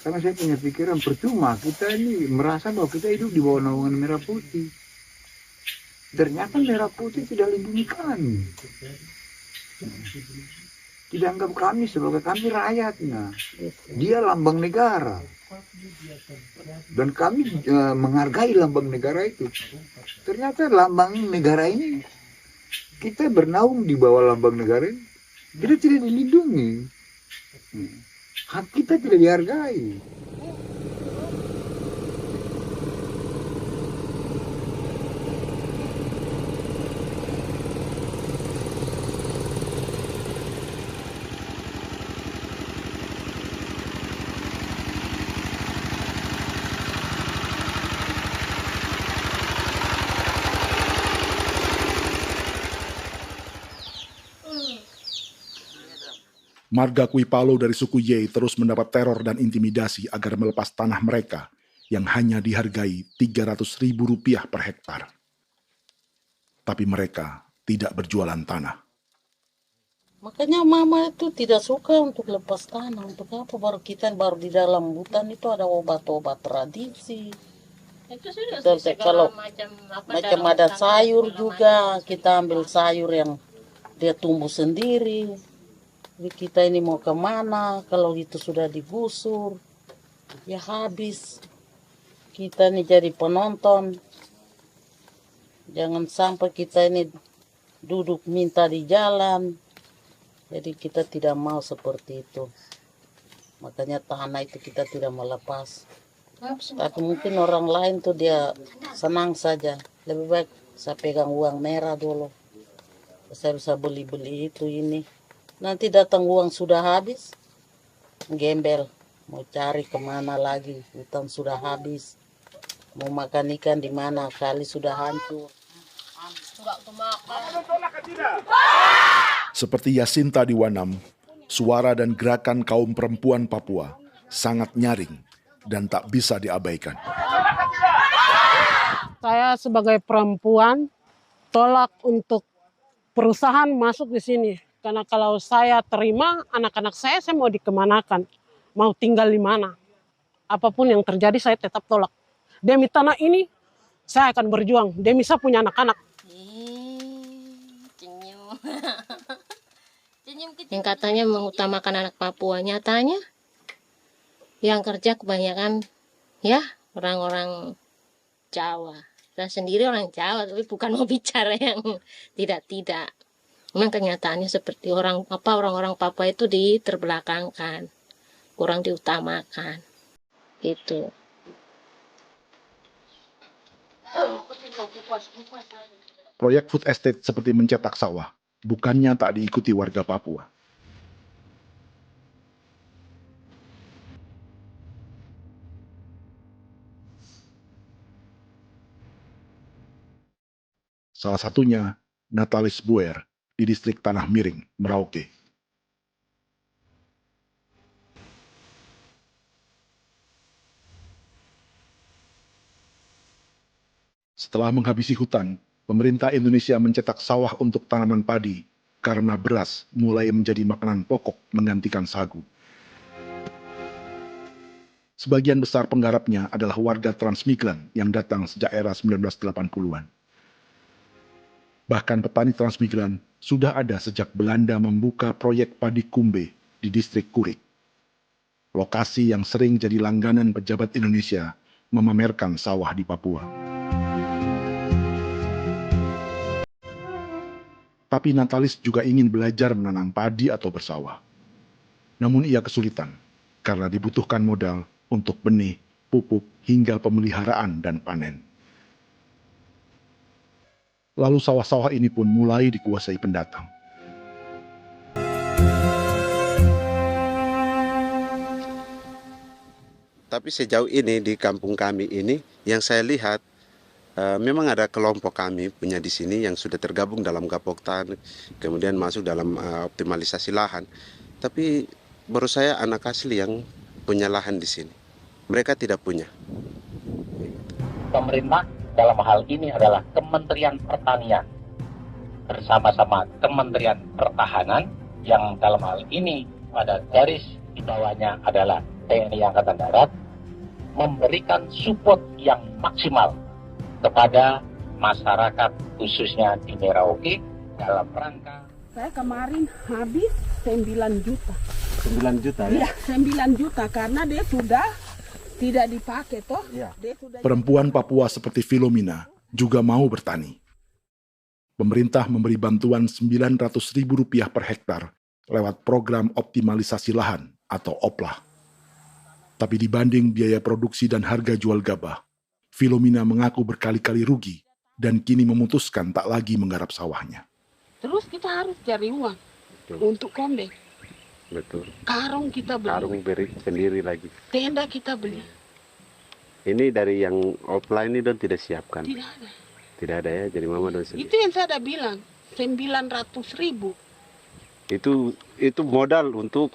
Karena saya punya pikiran percuma kita ini merasa bahwa kita hidup di bawah naungan merah putih. Ternyata merah putih tidak lindungi kami. Tidak anggap kami sebagai kami rakyatnya. Dia lambang negara. Dan kami menghargai lambang negara itu. Ternyata lambang negara ini, kita bernaung di bawah lambang negara ini, kita tidak dilindungi. Hak kita tidak dihargai. Marga Kuipalo dari suku Ye terus mendapat teror dan intimidasi agar melepas tanah mereka yang hanya dihargai Rp300.000 per hektar. Tapi mereka tidak berjualan tanah. Makanya mama itu tidak suka untuk lepas tanah. Untuk apa? Baru di dalam hutan itu ada obat-obat tradisi. Itu sudah Kalau macam ada sayur juga, kita ambil sayur yang dia tumbuh sendiri. Jadi kita ini mau kemana, kalau itu sudah digusur, ya habis. Kita ini jadi penonton. Jangan sampai kita ini duduk minta di jalan. Jadi kita tidak mau seperti itu. Makanya tanah itu kita tidak melepas. Tapi mungkin orang lain tuh dia senang saja. Lebih baik saya pegang uang merah dulu. Saya bisa beli-beli itu ini. Nanti datang uang sudah habis, gembel, mau cari kemana lagi, hutan sudah habis, mau makan ikan di mana, kali sudah hancur. Seperti Yasinta di Wanam, suara dan gerakan kaum perempuan Papua sangat nyaring dan tak bisa diabaikan. Saya sebagai perempuan tolak untuk perusahaan masuk di sini. Karena kalau saya terima anak-anak saya mau dikemanakan, mau tinggal di mana. Apapun yang terjadi saya tetap tolak. Demi tanah ini saya akan berjuang, demi saya punya anak-anak. Yang katanya mengutamakan anak Papua, nyatanya yang kerja kebanyakan ya orang-orang Jawa. Saya sendiri orang Jawa, tapi bukan mau bicara yang tidak-tidak. Memang kenyataannya seperti orang-orang Papua itu diterbelakangkan, kurang diutamakan. Itu. Proyek food estate seperti mencetak sawah, bukannya tak diikuti warga Papua. Salah satunya Natalis Buer di distrik Tanah Miring, Merauke. Setelah menghabisi hutan, pemerintah Indonesia mencetak sawah untuk tanaman padi karena beras mulai menjadi makanan pokok menggantikan sagu. Sebagian besar penggarapnya adalah warga transmigran yang datang sejak era 1980-an. Bahkan petani transmigran sudah ada sejak Belanda membuka proyek padi kumbe di distrik Kurik. Lokasi yang sering jadi langganan pejabat Indonesia memamerkan sawah di Papua. Tapi Natalis juga ingin belajar menanam padi atau bersawah. Namun ia kesulitan karena dibutuhkan modal untuk benih, pupuk, hingga pemeliharaan dan panen. Lalu sawah-sawah ini pun mulai dikuasai pendatang. Tapi sejauh ini di kampung kami ini yang saya lihat memang ada kelompok kami punya di sini yang sudah tergabung dalam Gapoktan, kemudian masuk dalam optimalisasi lahan. Tapi baru saya anak asli yang punya lahan di sini. Mereka tidak punya. Pemerintah dalam hal ini adalah Kementerian Pertanian bersama-sama Kementerian Pertahanan yang dalam hal ini pada garis di bawahnya adalah TNI Angkatan Darat memberikan support yang maksimal kepada masyarakat khususnya di Merauke dalam rangka. Saya kemarin habis 9 juta. 9 juta ya? Iya, 9 juta karena dia sudah tidak dipakai toh. Ya. Perempuan Papua seperti Filomina juga mau bertani. Pemerintah memberi bantuan Rp900.000 per hektar lewat program optimalisasi lahan atau OPLAH. Tapi dibanding biaya produksi dan harga jual gabah, Filomina mengaku berkali-kali rugi dan kini memutuskan tak lagi menggarap sawahnya. Terus kita harus cari uang untuk kondek. Betul. Karung kita beli. Karung beri sendiri lagi. Tenda kita beli. Ini dari yang offline ini don tidak siapkan. Tidak ada. Tidak ada ya, jadi mama don sendiri. Itu yang saya ada bilang, 900.000. Itu modal untuk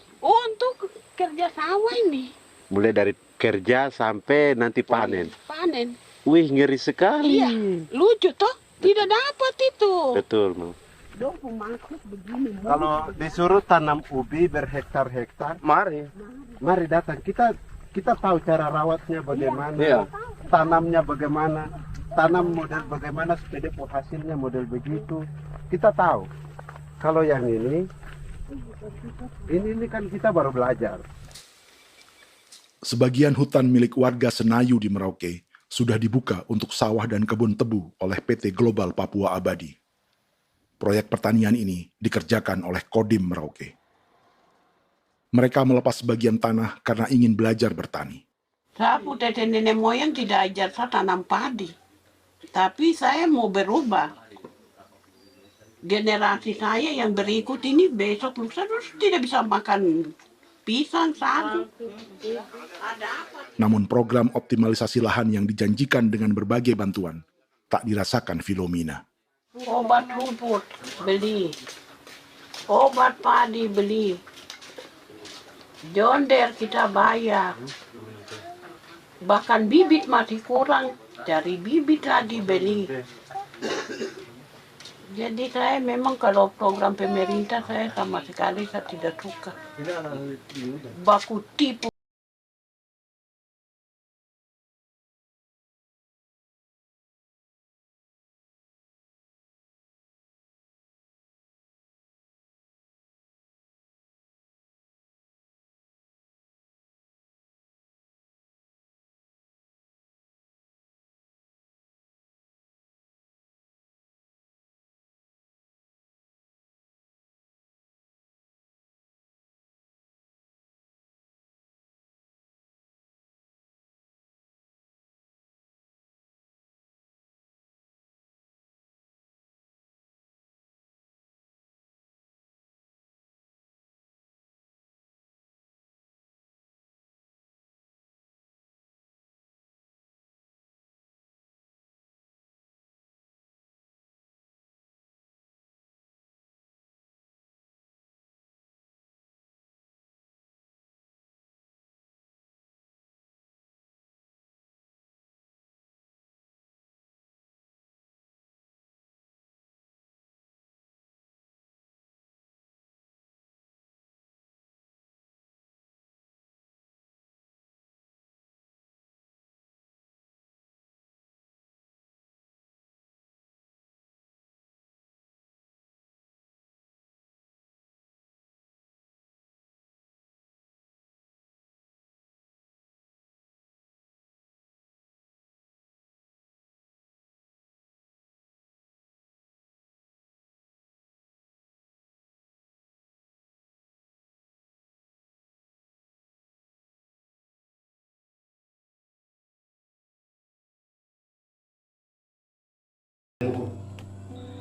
kerja sawah ini. mulai dari kerja sampai nanti panen. Panen. Wih, ngeri sekali. Iya, lucu toh? Tidak dapat itu. Betul, Mam. Dong maksud begini. Kalau disuruh tanam ubi berhektar-hektar, mari datang. Kita tahu cara rawatnya bagaimana, iya. Tanamnya bagaimana, tanam model bagaimana supaya hasilnya model begitu. Kita tahu. Kalau yang ini kan kita baru belajar. Sebagian hutan milik warga Senayu di Merauke sudah dibuka untuk sawah dan kebun tebu oleh PT Global Papua Abadi. Proyek pertanian ini dikerjakan oleh Kodim Merauke. Mereka melepas sebagian tanah karena ingin belajar bertani. Saya tete nenek moyang tidak ajar saya tanam padi. Tapi saya mau berubah. Generasi saya yang berikut ini besok lusa tidak bisa makan pisang, sagu. Namun program optimalisasi lahan yang dijanjikan dengan berbagai bantuan tak dirasakan Filomina. Obat rumput beli, obat padi beli, jonder kita bayar, bahkan bibit masih kurang, cari bibit lagi beli. Jadi saya memang kalau program pemerintah saya sama sekali saya tidak suka. Baku tipu.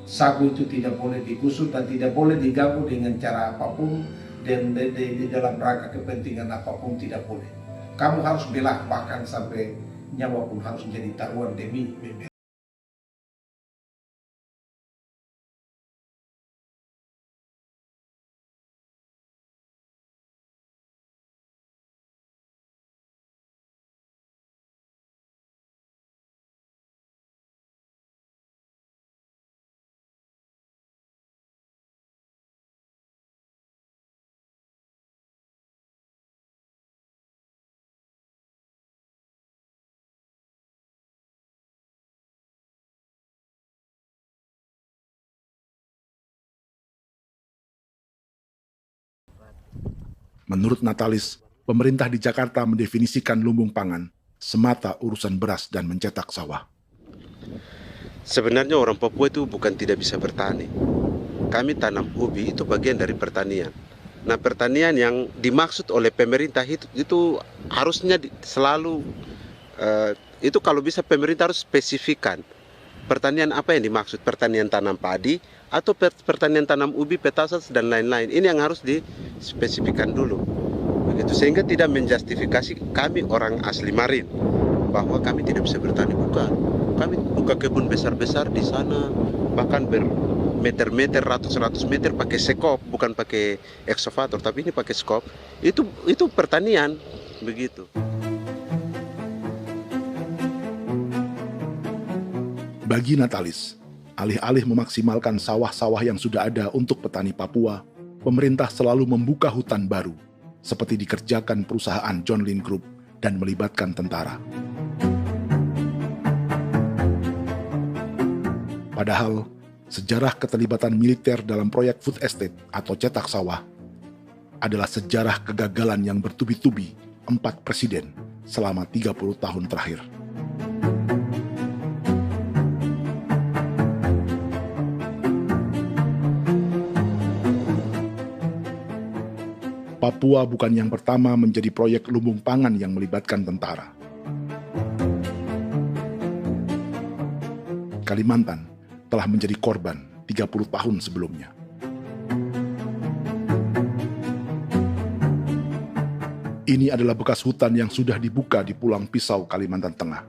Sagu itu tidak boleh digusur dan tidak boleh diganggu dengan cara apapun, dan di dalam rangka kepentingan apapun tidak boleh. Kamu harus bela, bahkan sampai nyawa pun harus menjadi taruhan demi membela. Menurut Natalis, pemerintah di Jakarta mendefinisikan lumbung pangan semata urusan beras dan mencetak sawah. Sebenarnya orang Papua itu bukan tidak bisa bertani. Kami tanam ubi itu bagian dari pertanian. Nah, pertanian yang dimaksud oleh pemerintah itu harusnya selalu, itu kalau bisa pemerintah harus spesifikkan. Pertanian apa yang dimaksud? Pertanian tanam padi atau pertanian tanam ubi, petasan dan lain-lain. Ini yang harus dispesifikkan dulu. Begitu, sehingga tidak menjustifikasi kami orang asli Marin bahwa kami tidak bisa bertani. Bukan. Kami buka kebun besar-besar di sana, bahkan bermeter-meter, ratus-ratus meter pakai sekop, bukan pakai ekskavator, tapi ini pakai skop. Itu pertanian, begitu. Bagi Natalis, alih-alih memaksimalkan sawah-sawah yang sudah ada untuk petani Papua, pemerintah selalu membuka hutan baru, seperti dikerjakan perusahaan John Lynn Group dan melibatkan tentara. Padahal, sejarah keterlibatan militer dalam proyek food estate atau cetak sawah adalah sejarah kegagalan yang bertubi-tubi 4 presiden selama 30 tahun terakhir. Papua bukan yang pertama menjadi proyek lumbung pangan yang melibatkan tentara. Kalimantan telah menjadi korban 30 tahun sebelumnya. Ini adalah bekas hutan yang sudah dibuka di Pulang Pisau, Kalimantan Tengah.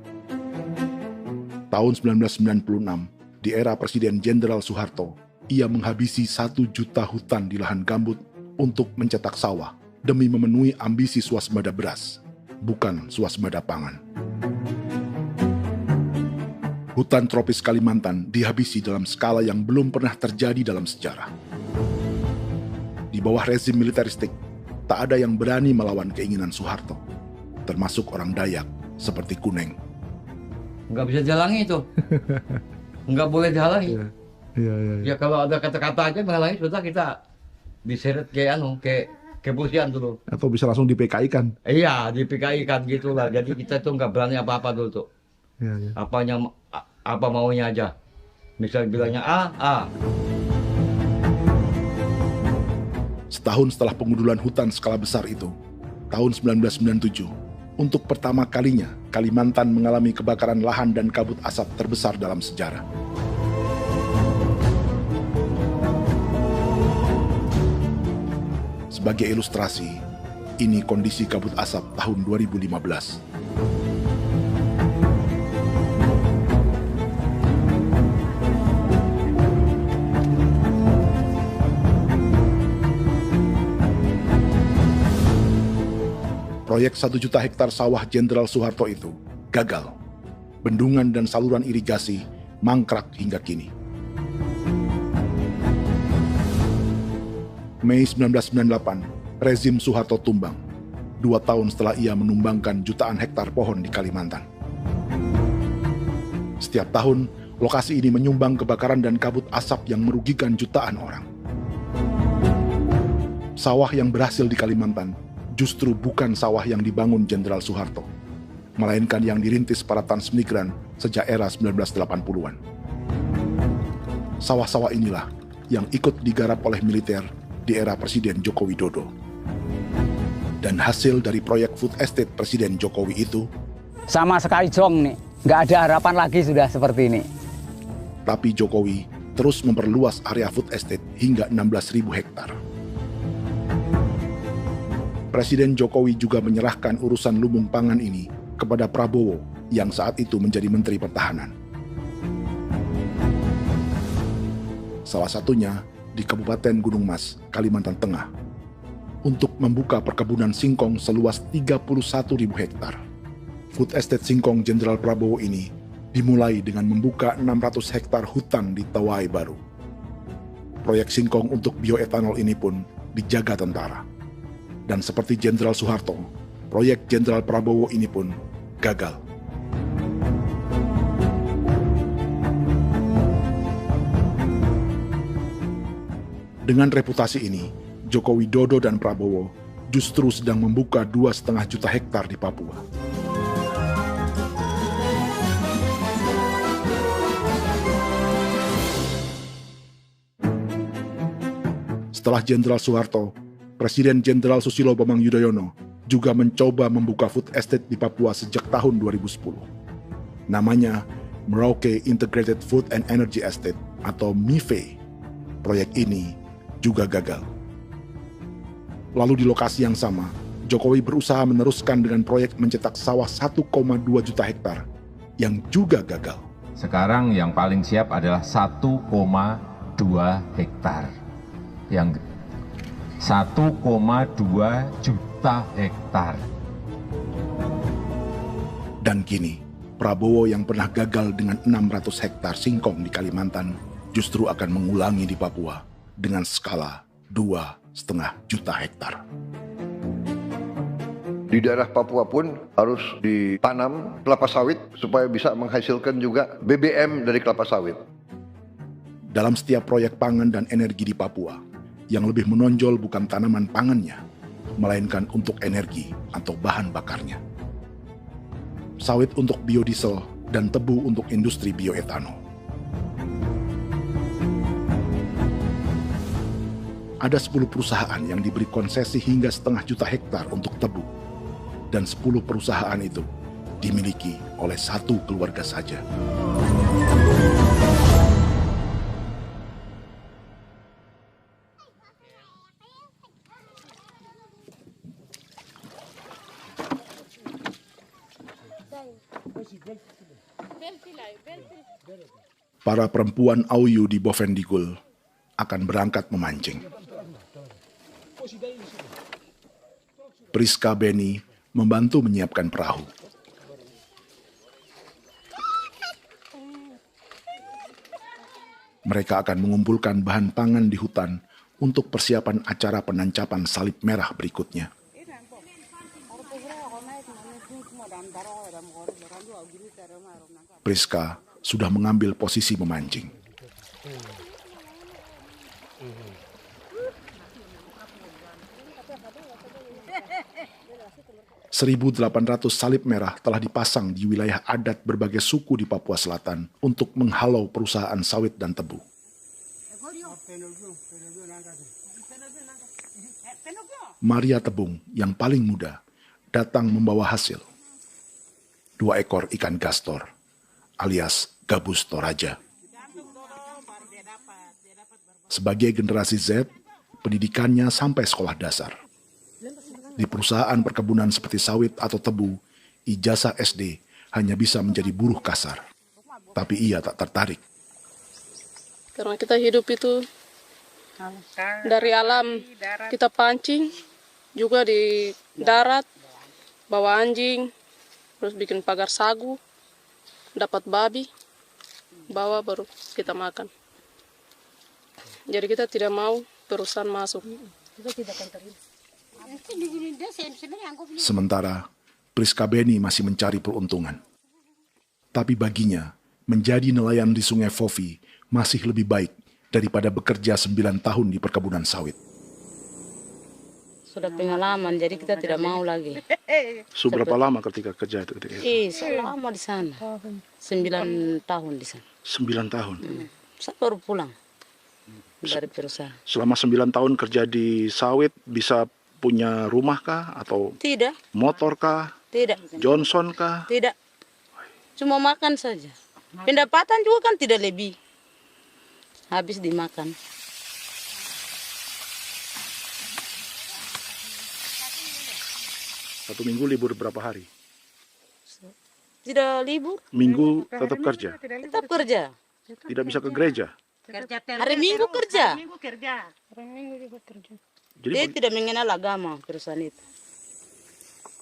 Tahun 1996, di era Presiden Jenderal Soeharto, ia menghabisi 1 juta hutan di lahan gambut untuk mencetak sawah demi memenuhi ambisi swasembada beras, bukan swasembada pangan. Hutan tropis Kalimantan dihabisi dalam skala yang belum pernah terjadi dalam sejarah. Di bawah rezim militeristik, tak ada yang berani melawan keinginan Soeharto, termasuk orang Dayak seperti Kuneng. Nggak bisa dihalangi itu. Nggak boleh dihalangi. Ya kalau ada kata-kata aja menghalangi, sudah kita diseret ke kepolisian dulu. Atau bisa langsung di PKI-kan. Iya, di PKI-kan gitulah. Jadi kita tuh nggak berani apa-apa dulu tuh. Ya. Apa maunya aja. Misal bilangnya A. Setahun setelah pengundulan hutan skala besar itu, tahun 1997, untuk pertama kalinya Kalimantan mengalami kebakaran lahan dan kabut asap terbesar dalam sejarah. Sebagai ilustrasi, ini kondisi kabut asap tahun 2015. Proyek 1 juta hektar sawah Jenderal Soeharto itu gagal. Bendungan dan saluran irigasi mangkrak hingga kini. Mei 1998, rezim Soeharto tumbang, 2 tahun setelah ia menumbangkan jutaan hektar pohon di Kalimantan. Setiap tahun, lokasi ini menyumbang kebakaran dan kabut asap yang merugikan jutaan orang. Sawah yang berhasil di Kalimantan justru bukan sawah yang dibangun Jenderal Soeharto, melainkan yang dirintis para transmigran sejak era 1980-an. Sawah-sawah inilah yang ikut digarap oleh militer di era Presiden Joko Widodo. Dan hasil dari proyek food estate Presiden Jokowi itu sama sekali jong nih, nggak ada harapan lagi sudah seperti ini. Tapi Jokowi terus memperluas area food estate hingga 16.000 hektar. Presiden Jokowi juga menyerahkan urusan lumbung pangan ini kepada Prabowo yang saat itu menjadi Menteri Pertahanan. Salah satunya di Kabupaten Gunung Mas, Kalimantan Tengah, untuk membuka perkebunan singkong seluas 31.000 hektar. Food Estate Singkong Jenderal Prabowo ini dimulai dengan membuka 600 hektar hutan di Tawai Baru. Proyek singkong untuk bioetanol ini pun dijaga tentara. Dan seperti Jenderal Soeharto, proyek Jenderal Prabowo ini pun gagal. Dengan reputasi ini, Joko Widodo dan Prabowo justru sedang membuka 2,5 juta hektar di Papua. Setelah Jenderal Soeharto, Presiden Jenderal Susilo Bambang Yudhoyono juga mencoba membuka food estate di Papua sejak tahun 2010. Namanya Merauke Integrated Food and Energy Estate atau MIFE. Proyek ini juga gagal. Lalu di lokasi yang sama, Jokowi berusaha meneruskan dengan proyek mencetak sawah 1,2 juta hektar yang juga gagal. Sekarang yang paling siap adalah 1,2 hektar. Yang 1,2 juta hektar. Dan kini, Prabowo yang pernah gagal dengan 600 hektar singkong di Kalimantan justru akan mengulangi di Papua dengan skala 2,5 juta hektar. Di daerah Papua pun harus ditanam kelapa sawit supaya bisa menghasilkan juga BBM dari kelapa sawit. Dalam setiap proyek pangan dan energi di Papua, yang lebih menonjol bukan tanaman pangannya, melainkan untuk energi atau bahan bakarnya. Sawit untuk biodiesel dan tebu untuk industri bioetanol. Ada 10 perusahaan yang diberi konsesi hingga 0,5 juta hektar untuk tebu. Dan 10 perusahaan itu dimiliki oleh 1 keluarga saja. Para perempuan Auyu di Bovendigul akan berangkat memancing. Priska Beni membantu menyiapkan perahu. Mereka akan mengumpulkan bahan pangan di hutan untuk persiapan acara penancapan salib merah berikutnya. Priska sudah mengambil posisi memancing. .800 salib merah telah dipasang di wilayah adat berbagai suku di Papua Selatan untuk menghalau perusahaan sawit dan tebu. Maria Tebung yang paling muda datang membawa hasil. 2 ekor ikan gastor alias gabus toraja. Sebagai generasi Z, pendidikannya sampai sekolah dasar. Di perusahaan perkebunan seperti sawit atau tebu, ijazah SD hanya bisa menjadi buruh kasar. Tapi ia tak tertarik. Karena kita hidup itu dari alam, kita pancing, juga di darat, bawa anjing, terus bikin pagar sagu, dapat babi, bawa baru kita makan. Jadi kita tidak mau perusahaan masuk. Sementara Priska Beni masih mencari peruntungan. Tapi baginya, menjadi nelayan di Sungai Fofi masih lebih baik daripada bekerja 9 tahun di perkebunan sawit. Sudah pengalaman, jadi kita tidak mau lagi. Seberapa lama ketika kerja itu? Selama di sana. 9 tahun di sana. 9 tahun? Saya baru pulang dari perusahaan. Selama 9 tahun kerja di sawit, bisa punya rumah kah? Atau tidak. Motor kah? Tidak. Johnson kah? Tidak. Cuma makan saja. Pendapatan juga kan tidak lebih. habis dimakan. Satu minggu libur berapa hari? Tidak libur. Minggu tetap kerja? Tetap kerja. Tidak bisa ke gereja? Hari Minggu kerja. Hari Minggu juga kerja. Jadi Dia tidak mengenal agama perusahaan itu.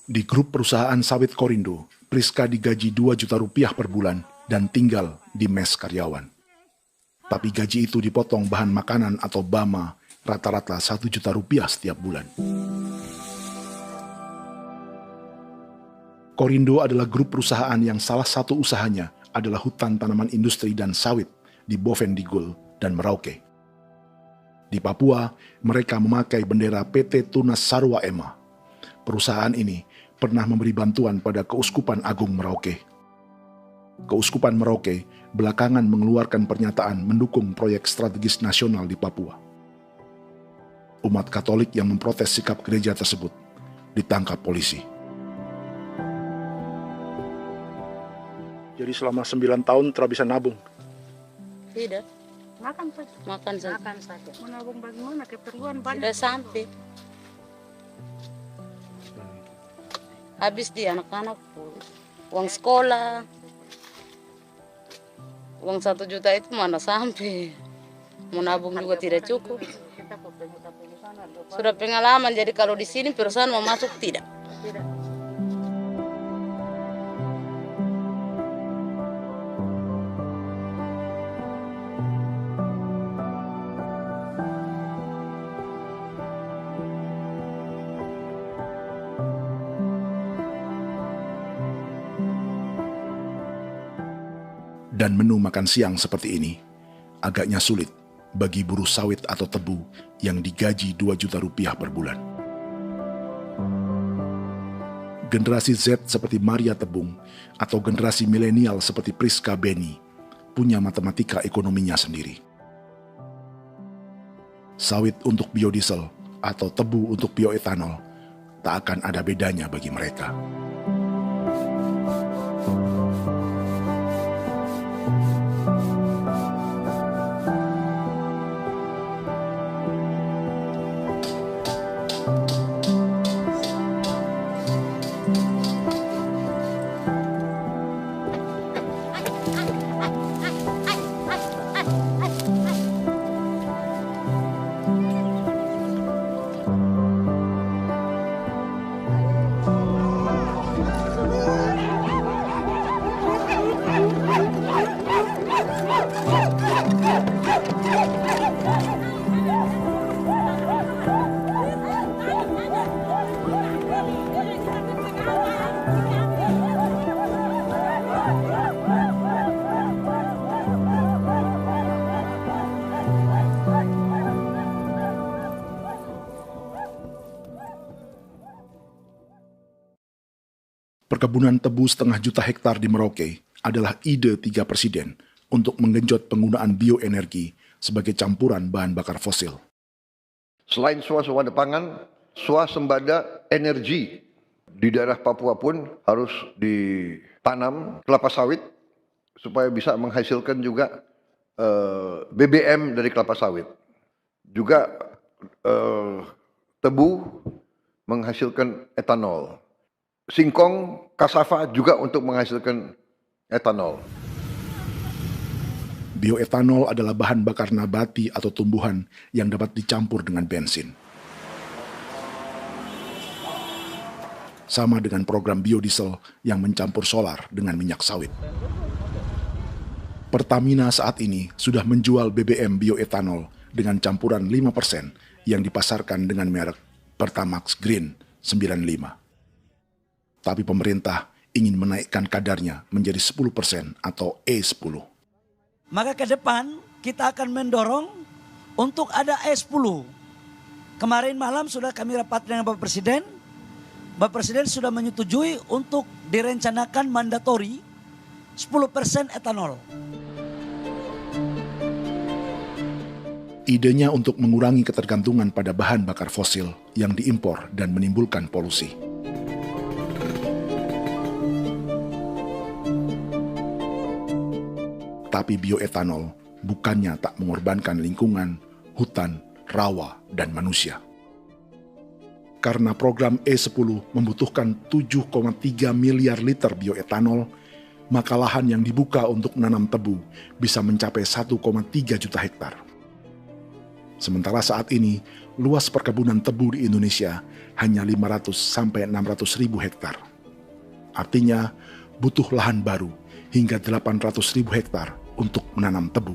di grup perusahaan sawit Korindo, Priska digaji 2 juta rupiah per bulan dan tinggal di mes karyawan. Tapi gaji itu dipotong bahan makanan atau BAMA rata-rata 1 juta rupiah setiap bulan. Korindo adalah grup perusahaan yang salah satu usahanya adalah hutan tanaman industri dan sawit di Bovendigul dan Merauke. Di Papua, mereka memakai bendera PT Tunas Sarwa Ema. Perusahaan ini pernah memberi bantuan pada Keuskupan Agung Merauke. Keuskupan Merauke belakangan mengeluarkan pernyataan mendukung proyek strategis nasional di Papua. Umat Katolik yang memprotes sikap gereja tersebut ditangkap polisi. Jadi selama 9 tahun tidak bisa nabung? Tidak. Makan saja. Makan saja. Makan saja. Menabung bagaimana? Keperluan banyak. Sudah sampai. Habis di anak-anak uang sekolah. Uang 1 juta itu mana sampai. Mau nabung juga tidak cukup. Sudah pengalaman, jadi kalau di sini perusahaan mau masuk tidak. Dan menu makan siang seperti ini agaknya sulit bagi buruh sawit atau tebu yang digaji 2 juta rupiah per bulan. Generasi Z seperti Maria Tebung atau generasi milenial seperti Priska Beni punya matematika ekonominya sendiri. Sawit untuk biodiesel atau tebu untuk bioetanol tak akan ada bedanya bagi mereka. Perkebunan tebu 1,5 juta hektar di Merauke adalah ide 3 presiden untuk menggenjot penggunaan bioenergi sebagai campuran bahan bakar fosil. Selain swasembada pangan, swasembada energi di daerah Papua pun harus ditanam kelapa sawit supaya bisa menghasilkan juga BBM dari kelapa sawit. Juga tebu menghasilkan etanol. Singkong, kasava juga untuk menghasilkan etanol. Bioetanol adalah bahan bakar nabati atau tumbuhan yang dapat dicampur dengan bensin. Sama dengan program biodiesel yang mencampur solar dengan minyak sawit. Pertamina saat ini sudah menjual BBM bioetanol dengan campuran 5% yang dipasarkan dengan merek Pertamax Green 95. Tapi pemerintah ingin menaikkan kadarnya menjadi 10% atau E10. Maka ke depan kita akan mendorong untuk ada E10. Kemarin malam sudah kami rapat dengan Bapak Presiden. Bapak Presiden sudah menyetujui untuk direncanakan mandatori 10% etanol. Idenya untuk mengurangi ketergantungan pada bahan bakar fosil yang diimpor dan menimbulkan polusi. Tapi bioetanol bukannya tak mengorbankan lingkungan, hutan, rawa, dan manusia. Karena program E10 membutuhkan 7,3 miliar liter bioetanol, maka lahan yang dibuka untuk menanam tebu bisa mencapai 1,3 juta hektar. Sementara saat ini, luas perkebunan tebu di Indonesia hanya 500 sampai 600 ribu hektar. Artinya, butuh lahan baru hingga 800 ribu hektar untuk menanam tebu.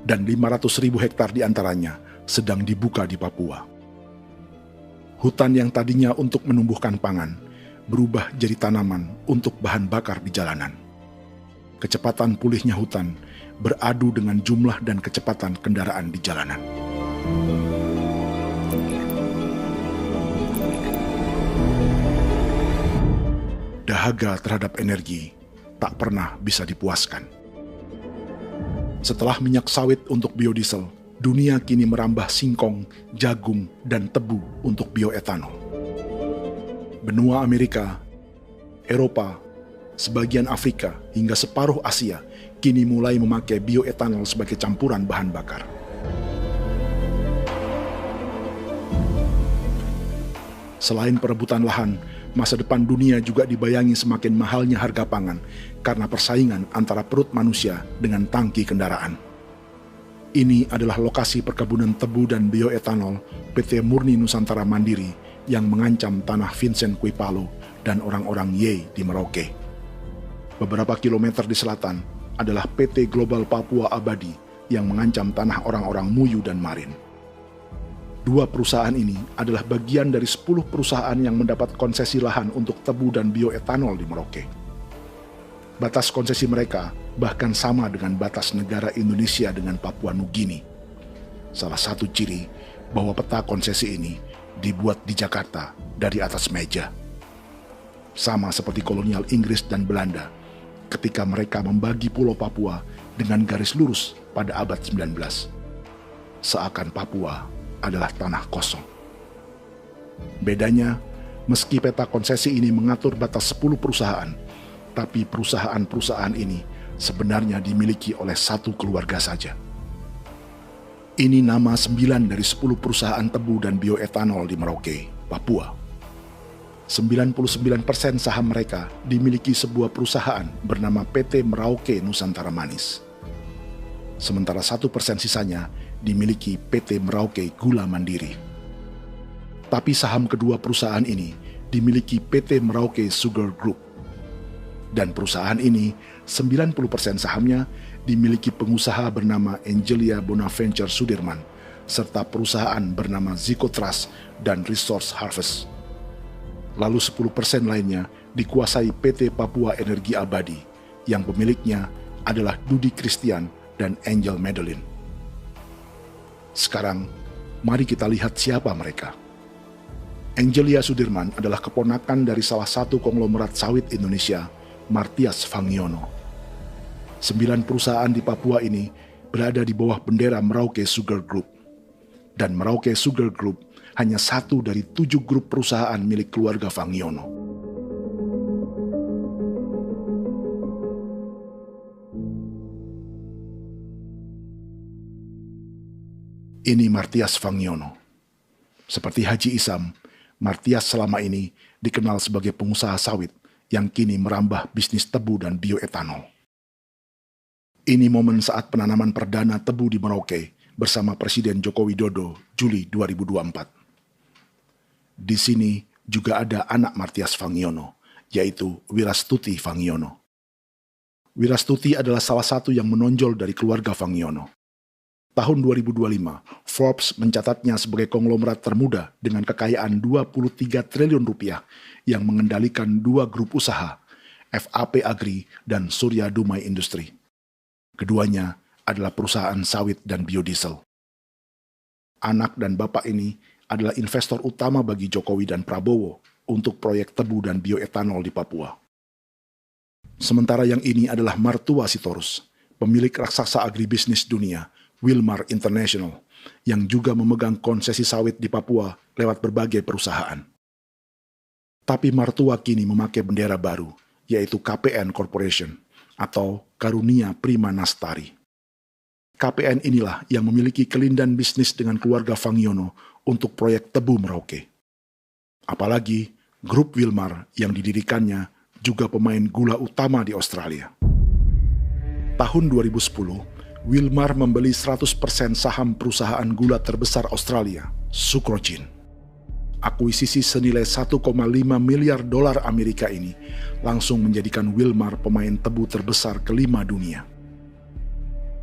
Dan 500 ribu hektar diantaranya sedang dibuka di Papua. Hutan yang tadinya untuk menumbuhkan pangan, berubah jadi tanaman untuk bahan bakar di jalanan. Kecepatan pulihnya hutan beradu dengan jumlah dan kecepatan kendaraan di jalanan. Dahaga terhadap energi tak pernah bisa dipuaskan. Setelah minyak sawit untuk biodiesel, dunia kini merambah singkong, jagung, dan tebu untuk bioetanol. Benua Amerika, Eropa, sebagian Afrika, hingga separuh Asia kini mulai memakai bioetanol sebagai campuran bahan bakar. Selain perebutan lahan, masa depan dunia juga dibayangi semakin mahalnya harga pangan karena persaingan antara perut manusia dengan tangki kendaraan. Ini adalah lokasi perkebunan tebu dan bioetanol PT Murni Nusantara Mandiri yang mengancam tanah Vincent Quipalo dan orang-orang Ye di Merauke. Beberapa kilometer di selatan adalah PT Global Papua Abadi yang mengancam tanah orang-orang Muyu dan Marin. Dua perusahaan ini adalah bagian dari 10 perusahaan yang mendapat konsesi lahan untuk tebu dan bioetanol di Merauke. Batas konsesi mereka bahkan sama dengan batas negara Indonesia dengan Papua Nugini. Salah satu ciri bahwa peta konsesi ini dibuat di Jakarta dari atas meja. Sama seperti kolonial Inggris dan Belanda ketika mereka membagi Pulau Papua dengan garis lurus pada abad 19. Seakan Papua adalah tanah kosong. Bedanya, meski peta konsesi ini mengatur batas 10 perusahaan, tapi perusahaan-perusahaan ini sebenarnya dimiliki oleh satu keluarga saja. Ini nama 9 dari 10 perusahaan tebu dan bioetanol di Merauke, Papua. 99% saham mereka dimiliki sebuah perusahaan bernama PT Merauke Nusantara Manis. Sementara 1% sisanya dimiliki PT Merauke Gula Mandiri. Tapi saham kedua perusahaan ini dimiliki PT Merauke Sugar Group. Dan perusahaan ini, 90% sahamnya dimiliki pengusaha bernama Angelia Bonaventure Sudirman, serta perusahaan bernama Zico Trust dan Resource Harvest. Lalu 10% lainnya dikuasai PT Papua Energi Abadi, yang pemiliknya adalah Dudi Christian dan Angel Madeline. Sekarang, mari kita lihat siapa mereka. Angelia Sudirman adalah keponakan dari salah satu konglomerat sawit Indonesia, Martias Fangiono. 9 perusahaan di Papua ini berada di bawah bendera Merauke Sugar Group. Dan Merauke Sugar Group hanya satu dari 7 grup perusahaan milik keluarga Fangiono. Ini Martias Fangiono. Seperti Haji Isam, Martias selama ini dikenal sebagai pengusaha sawit yang kini merambah bisnis tebu dan bioetanol. Ini momen saat penanaman perdana tebu di Merauke bersama Presiden Joko Widodo Juli 2024. Di sini juga ada anak Martias Fangiono, yaitu Wirastuti Fangiono. Wirastuti adalah salah satu yang menonjol dari keluarga Fangiono. Tahun 2025, Forbes mencatatnya sebagai konglomerat termuda dengan kekayaan 23 triliun rupiah yang mengendalikan 2 grup usaha, FAP Agri dan Surya Dumai Industri. Keduanya adalah perusahaan sawit dan biodiesel. Anak dan bapak ini adalah investor utama bagi Jokowi dan Prabowo untuk proyek tebu dan bioetanol di Papua. Sementara yang ini adalah Martua Sitorus, pemilik raksasa agribisnis dunia, Wilmar International, yang juga memegang konsesi sawit di Papua lewat berbagai perusahaan. Tapi Martua kini memakai bendera baru, yaitu KPN Corporation atau Karunia Prima Nastari. KPN inilah yang memiliki kelindan bisnis dengan keluarga Fangiono untuk proyek Tebu Merauke. Apalagi grup Wilmar yang didirikannya juga pemain gula utama di Australia. Tahun 2010, Wilmar membeli 100% saham perusahaan gula terbesar Australia, Sucrogen. Akuisisi senilai 1,5 miliar dolar Amerika ini langsung menjadikan Wilmar pemain tebu terbesar kelima dunia.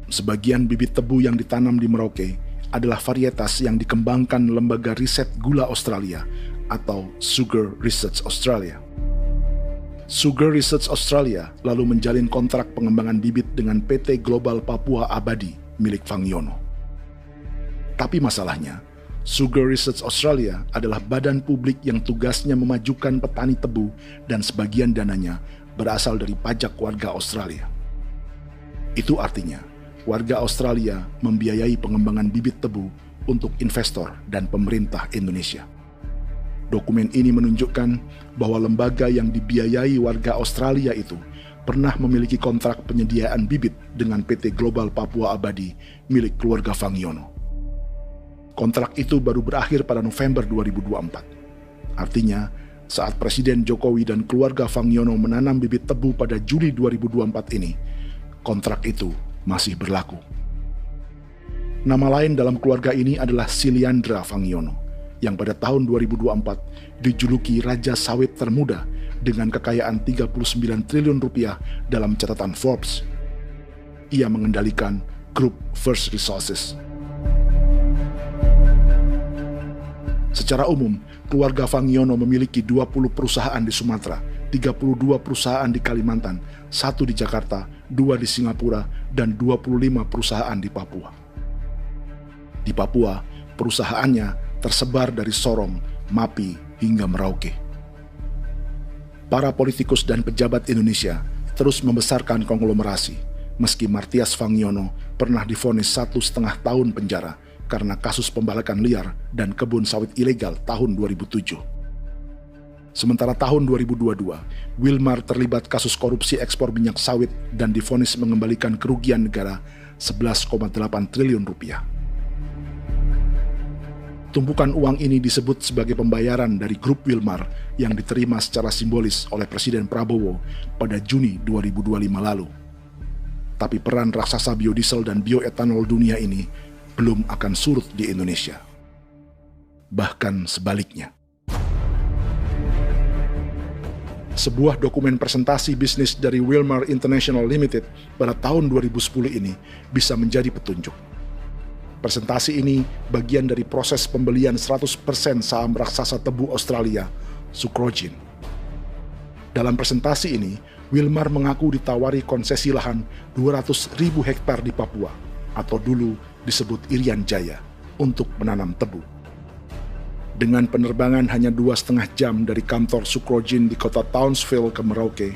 Sebagian bibit tebu yang ditanam di Merauke adalah varietas yang dikembangkan Lembaga Riset Gula Australia atau Sugar Research Australia. Sugar Research Australia lalu menjalin kontrak pengembangan bibit dengan PT Global Papua Abadi milik Fangiono. Tapi masalahnya, Sugar Research Australia adalah badan publik yang tugasnya memajukan petani tebu dan sebagian dananya berasal dari pajak warga Australia. Itu artinya, warga Australia membiayai pengembangan bibit tebu untuk investor dan pemerintah Indonesia. Dokumen ini menunjukkan bahwa lembaga yang dibiayai warga Australia itu pernah memiliki kontrak penyediaan bibit dengan PT Global Papua Abadi milik keluarga Fangiono. Kontrak itu baru berakhir pada November 2024. Artinya, saat Presiden Jokowi dan keluarga Fangiono menanam bibit tebu pada Juli 2024 ini, kontrak itu masih berlaku. Nama lain dalam keluarga ini adalah Siliandra Fangiono, yang pada tahun 2024 dijuluki Raja Sawit Termuda dengan kekayaan 39 triliun rupiah dalam catatan Forbes. Ia mengendalikan grup First Resources. Secara umum, keluarga Fangiono memiliki 20 perusahaan di Sumatera, 32 perusahaan di Kalimantan, 1 di Jakarta, 2 di Singapura, dan 25 perusahaan di Papua. Di Papua, perusahaannya tersebar dari Sorong, Mapi, hingga Merauke. Para politikus dan pejabat Indonesia terus membesarkan konglomerasi, meski Martias Fangiono pernah divonis 1,5 tahun penjara karena kasus pembalakan liar dan kebun sawit ilegal tahun 2007. Sementara tahun 2022, Wilmar terlibat kasus korupsi ekspor minyak sawit dan divonis mengembalikan kerugian negara 11,8 triliun rupiah. Tumpukan uang ini disebut sebagai pembayaran dari grup Wilmar yang diterima secara simbolis oleh Presiden Prabowo pada Juni 2025 lalu. Tapi peran raksasa biodiesel dan bioetanol dunia ini belum akan surut di Indonesia. Bahkan sebaliknya. Sebuah dokumen presentasi bisnis dari Wilmar International Limited pada tahun 2010 ini bisa menjadi petunjuk. Presentasi ini bagian dari proses pembelian 100% saham raksasa tebu Australia, Sucrogen. Dalam presentasi ini, Wilmar mengaku ditawari konsesi lahan 200.000 hektar di Papua, atau dulu disebut Irian Jaya, untuk menanam tebu. Dengan penerbangan hanya 2,5 jam dari kantor Sucrogen di kota Townsville ke Merauke,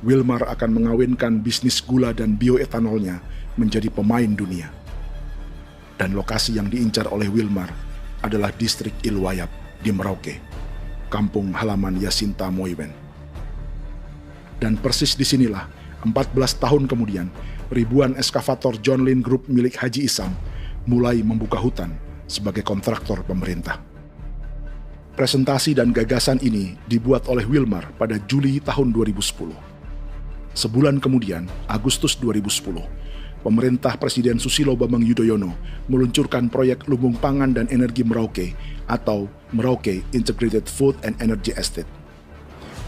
Wilmar akan mengawinkan bisnis gula dan bioetanolnya menjadi pemain dunia. Dan lokasi yang diincar oleh Wilmar adalah distrik Ilwayap di Merauke, kampung halaman Yasinta Moiwen. Dan persis disinilah, 14 tahun kemudian, ribuan eskavator John Lynn Group milik Haji Isam mulai membuka hutan sebagai kontraktor pemerintah. Presentasi dan gagasan ini dibuat oleh Wilmar pada Juli tahun 2010. Sebulan kemudian, Agustus 2010, pemerintah Presiden Susilo Bambang Yudhoyono meluncurkan proyek Lumbung Pangan dan Energi Merauke atau Merauke Integrated Food and Energy Estate.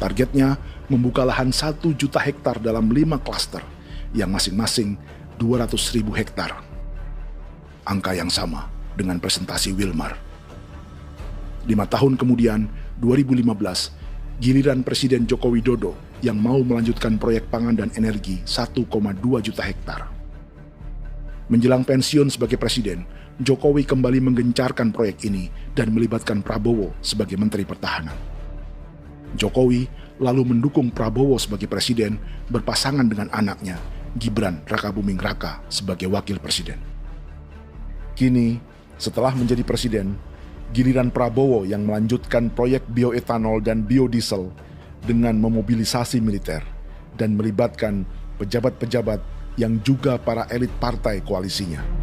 Targetnya membuka lahan 1 juta hektar dalam 5 klaster yang masing-masing 200.000 hektar. Angka yang sama dengan presentasi Wilmar. 5 tahun kemudian, 2015, giliran Presiden Joko Widodo yang mau melanjutkan proyek pangan dan energi 1,2 juta hektar. Menjelang pensiun sebagai presiden, Jokowi kembali menggencarkan proyek ini dan melibatkan Prabowo sebagai Menteri Pertahanan. Jokowi lalu mendukung Prabowo sebagai presiden berpasangan dengan anaknya, Gibran Rakabuming Raka sebagai wakil presiden. Kini, setelah menjadi presiden, giliran Prabowo yang melanjutkan proyek bioetanol dan biodiesel dengan memobilisasi militer dan melibatkan pejabat-pejabat yang juga para elit partai koalisinya.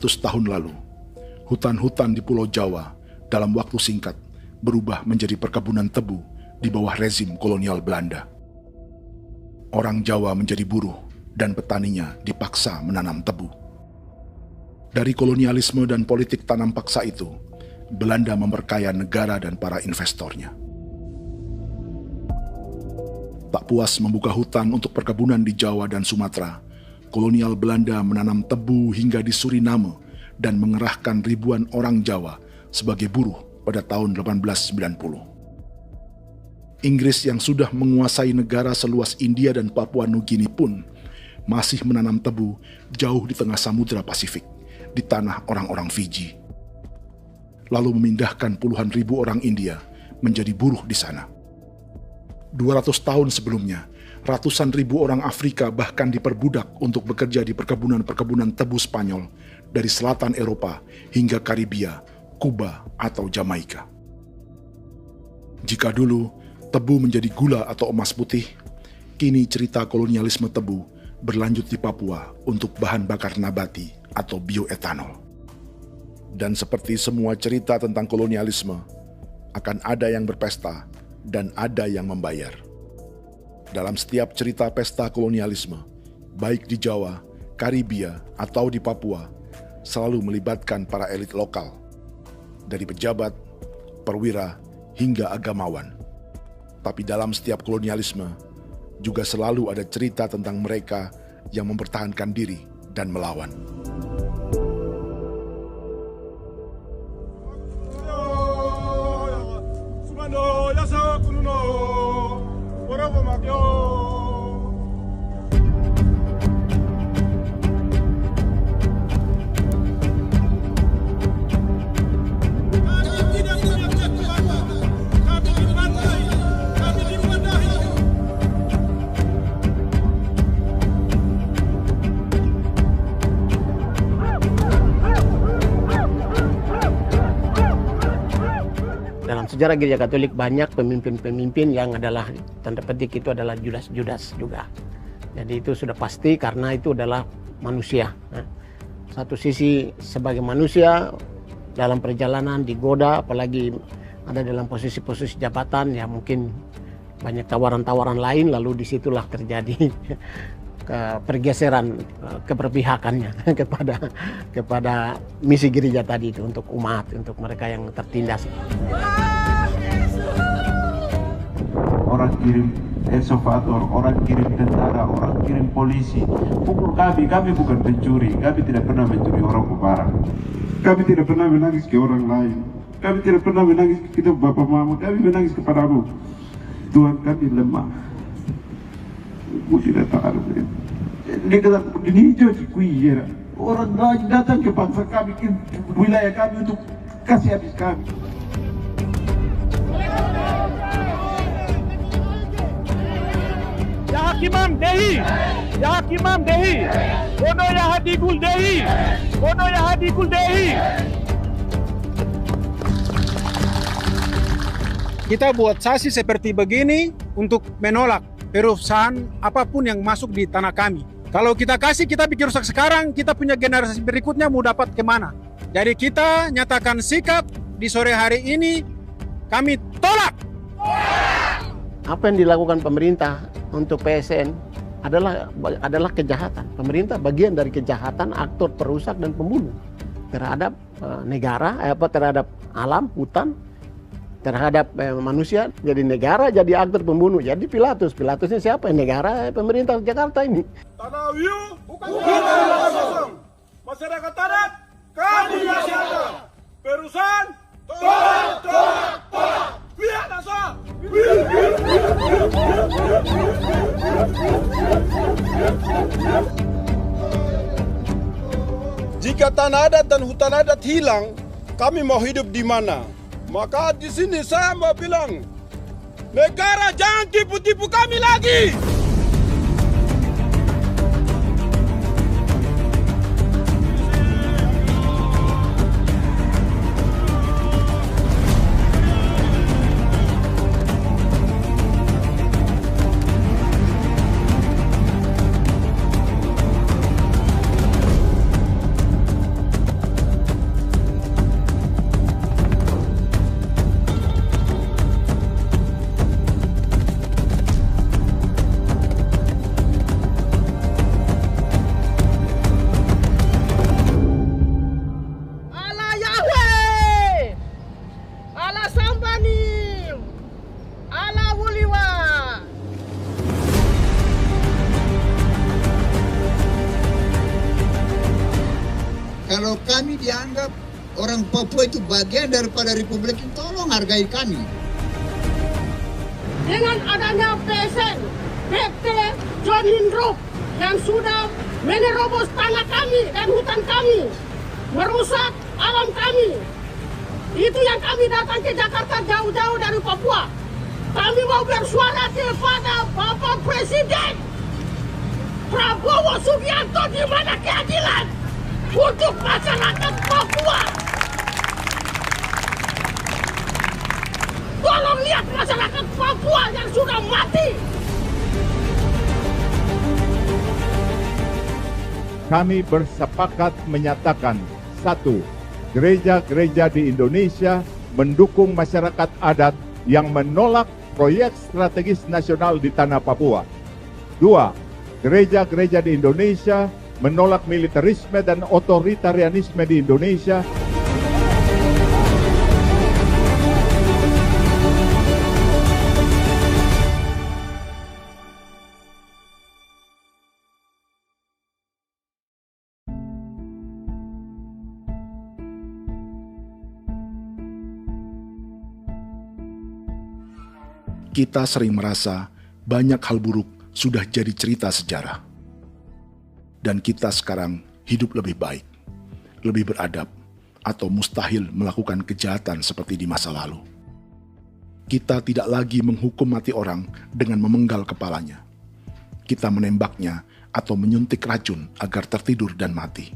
Tahun lalu, hutan-hutan di Pulau Jawa dalam waktu singkat berubah menjadi perkebunan tebu di bawah rezim kolonial Belanda. Orang Jawa menjadi buruh dan petaninya dipaksa menanam tebu. Dari kolonialisme dan politik tanam paksa itu, Belanda memperkaya negara dan para investornya. Tak puas membuka hutan untuk perkebunan di Jawa dan Sumatera, kolonial Belanda menanam tebu hingga di Suriname dan mengerahkan ribuan orang Jawa sebagai buruh pada tahun 1890. Inggris yang sudah menguasai negara seluas India dan Papua Nugini pun masih menanam tebu jauh di tengah Samudra Pasifik, di tanah orang-orang Fiji. Lalu memindahkan puluhan ribu orang India menjadi buruh di sana. 200 tahun sebelumnya, ratusan ribu orang Afrika bahkan diperbudak untuk bekerja di perkebunan-perkebunan tebu Spanyol dari selatan Eropa hingga Karibia, Kuba, atau Jamaika. Jika dulu tebu menjadi gula atau emas putih, kini cerita kolonialisme tebu berlanjut di Papua untuk bahan bakar nabati atau bioetanol. Dan seperti semua cerita tentang kolonialisme, akan ada yang berpesta dan ada yang membayar. Dalam setiap cerita pesta kolonialisme, baik di Jawa, Karibia, atau di Papua, selalu melibatkan para elit lokal, dari pejabat, perwira, hingga agamawan. Tapi dalam setiap kolonialisme, juga selalu ada cerita tentang mereka yang mempertahankan diri dan melawan. Dalam sejarah Gereja Katolik banyak pemimpin-pemimpin yang adalah tanda petik itu adalah Judas-Judas juga. Jadi itu sudah pasti karena itu adalah manusia. Satu sisi sebagai manusia dalam perjalanan digoda, apalagi ada dalam posisi-posisi jabatan ya mungkin banyak tawaran-tawaran lain, lalu disitulah terjadi pergeseran keberpihakannya kepada misi gereja tadi itu untuk umat, untuk mereka yang tertindas. Orang kirim eksavator, orang kirim tentara, orang kirim polisi. Pukul kami bukan pencuri, kami tidak pernah mencuri orang barang. Kami tidak pernah menangis ke orang lain. Kami tidak pernah menangis ke kita bapak mama, kami menangis kepadamu. Tuhan kami lemah. Aku tidak tahu. Di hijau di kuih, orang lain datang ke bangsa kami, ke wilayah kami untuk kasih habis kami. Ya Hakimam Dehi, Ya Hakimam Dehi, Bono Ya Hadikul Dehi, Bono Ya Hadikul Dehi. Kita buat sasi seperti begini untuk menolak perusahaan apapun yang masuk di tanah kami. Kalau kita kasih, kita bikin rusak sekarang, kita punya generasi berikutnya mau dapat kemana. Jadi kita nyatakan sikap di sore hari ini, kami tolak Apa yang dilakukan pemerintah untuk PSN adalah kejahatan. Pemerintah bagian dari kejahatan, aktor perusak dan pembunuh terhadap negara, terhadap alam, hutan, terhadap manusia. Jadi negara jadi aktor pembunuh. Jadi Pilatusnya siapa? Negara, pemerintah Jakarta ini. Tanah Wiu bukan kosong. Masyarakat adat kami siapa? Perusahaan tolak. Lihat asal. Jika tanah adat dan hutan adat hilang, kami mau hidup di mana? Maka di sini saya mau bilang, negara jangan tipu-tipu kami lagi. Kalau kami dianggap orang Papua itu bagian daripada Republik ini, tolong hargai kami. Dengan adanya PSN, PT John Hindrook yang sudah menerobos tanah kami dan hutan kami, merusak alam kami. Itu yang kami datang ke Jakarta jauh-jauh dari Papua. Kami mau bersuara kepada Bapak Presiden Prabowo Subianto, di mana keadilan untuk masyarakat Papua. Tolong lihat masyarakat Papua yang sudah mati. Kami bersepakat menyatakan, 1. Gereja-gereja di Indonesia mendukung masyarakat adat yang menolak proyek strategis nasional di tanah Papua. 2. Gereja-gereja di Indonesia menolak militerisme dan otoritarianisme di Indonesia. Kita sering merasa banyak hal buruk sudah jadi cerita sejarah. Dan kita sekarang hidup lebih baik, lebih beradab, atau mustahil melakukan kejahatan seperti di masa lalu. Kita tidak lagi menghukum mati orang dengan memenggal kepalanya. Kita menembaknya atau menyuntik racun agar tertidur dan mati.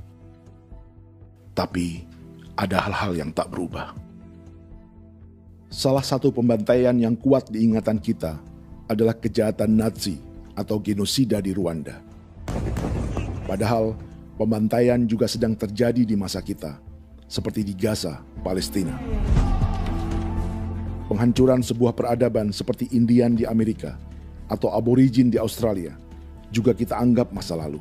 Tapi ada hal-hal yang tak berubah. Salah satu pembantaian yang kuat di ingatan kita adalah kejahatan Nazi atau genosida di Rwanda. Padahal pembantaian juga sedang terjadi di masa kita, seperti di Gaza, Palestina. Penghancuran sebuah peradaban seperti Indian di Amerika atau aborigin di Australia juga kita anggap masa lalu.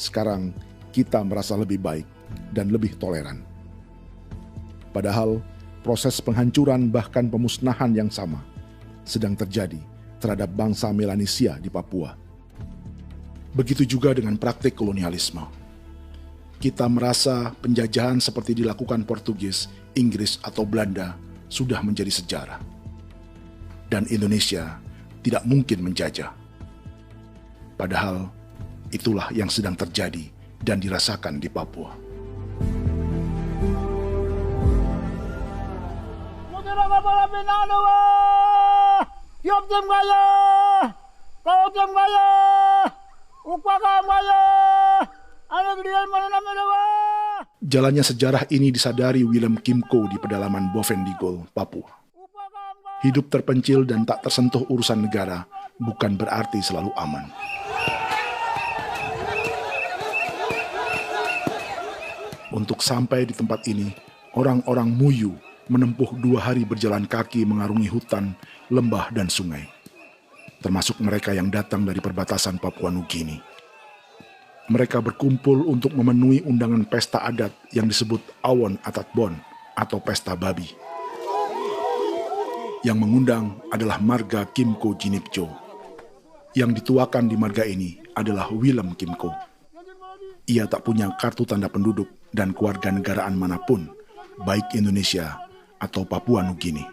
Sekarang kita merasa lebih baik dan lebih toleran. Padahal proses penghancuran bahkan pemusnahan yang sama sedang terjadi terhadap bangsa Melanesia di Papua. Begitu juga dengan praktik kolonialisme. Kita merasa penjajahan seperti dilakukan Portugis, Inggris, atau Belanda sudah menjadi sejarah. Dan Indonesia tidak mungkin menjajah. Padahal itulah yang sedang terjadi dan dirasakan di Papua. Jalannya sejarah ini disadari Willem Kimco di pedalaman Bovendigol, Papua. Hidup terpencil dan tak tersentuh urusan negara bukan berarti selalu aman. Untuk sampai di tempat ini, orang-orang Muyu menempuh 2 hari berjalan kaki mengarungi hutan, lembah, dan sungai. Termasuk mereka yang datang dari perbatasan Papua Nugini. Mereka berkumpul untuk memenuhi undangan pesta adat yang disebut Awon Atatbon atau Pesta Babi. Yang mengundang adalah marga Kimco Jinipjo. Yang dituakan di marga ini adalah Willem Kimco. Ia tak punya kartu tanda penduduk dan kewarganegaraan manapun, baik Indonesia atau Papua Nugini.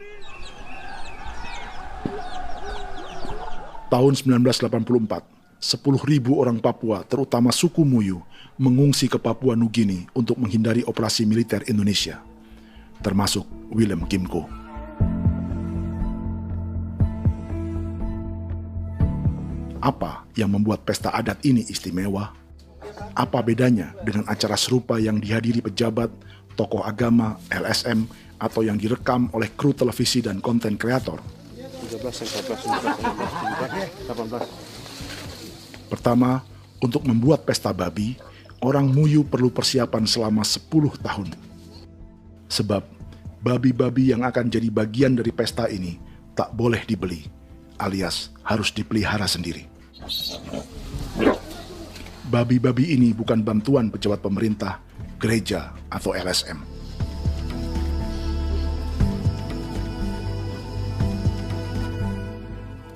Tahun 1984, 10.000 orang Papua, terutama suku Muyu, mengungsi ke Papua Nugini untuk menghindari operasi militer Indonesia, termasuk Willem Kimco. Apa yang membuat pesta adat ini istimewa? Apa bedanya dengan acara serupa yang dihadiri pejabat, tokoh agama, LSM, atau yang direkam oleh kru televisi dan konten kreator? 18. Pertama, untuk membuat pesta babi, orang Muyu perlu persiapan selama 10 tahun. Sebab, babi-babi yang akan jadi bagian dari pesta ini tak boleh dibeli, alias harus dipelihara sendiri. Babi-babi ini bukan bantuan pejabat pemerintah, gereja, atau LSM.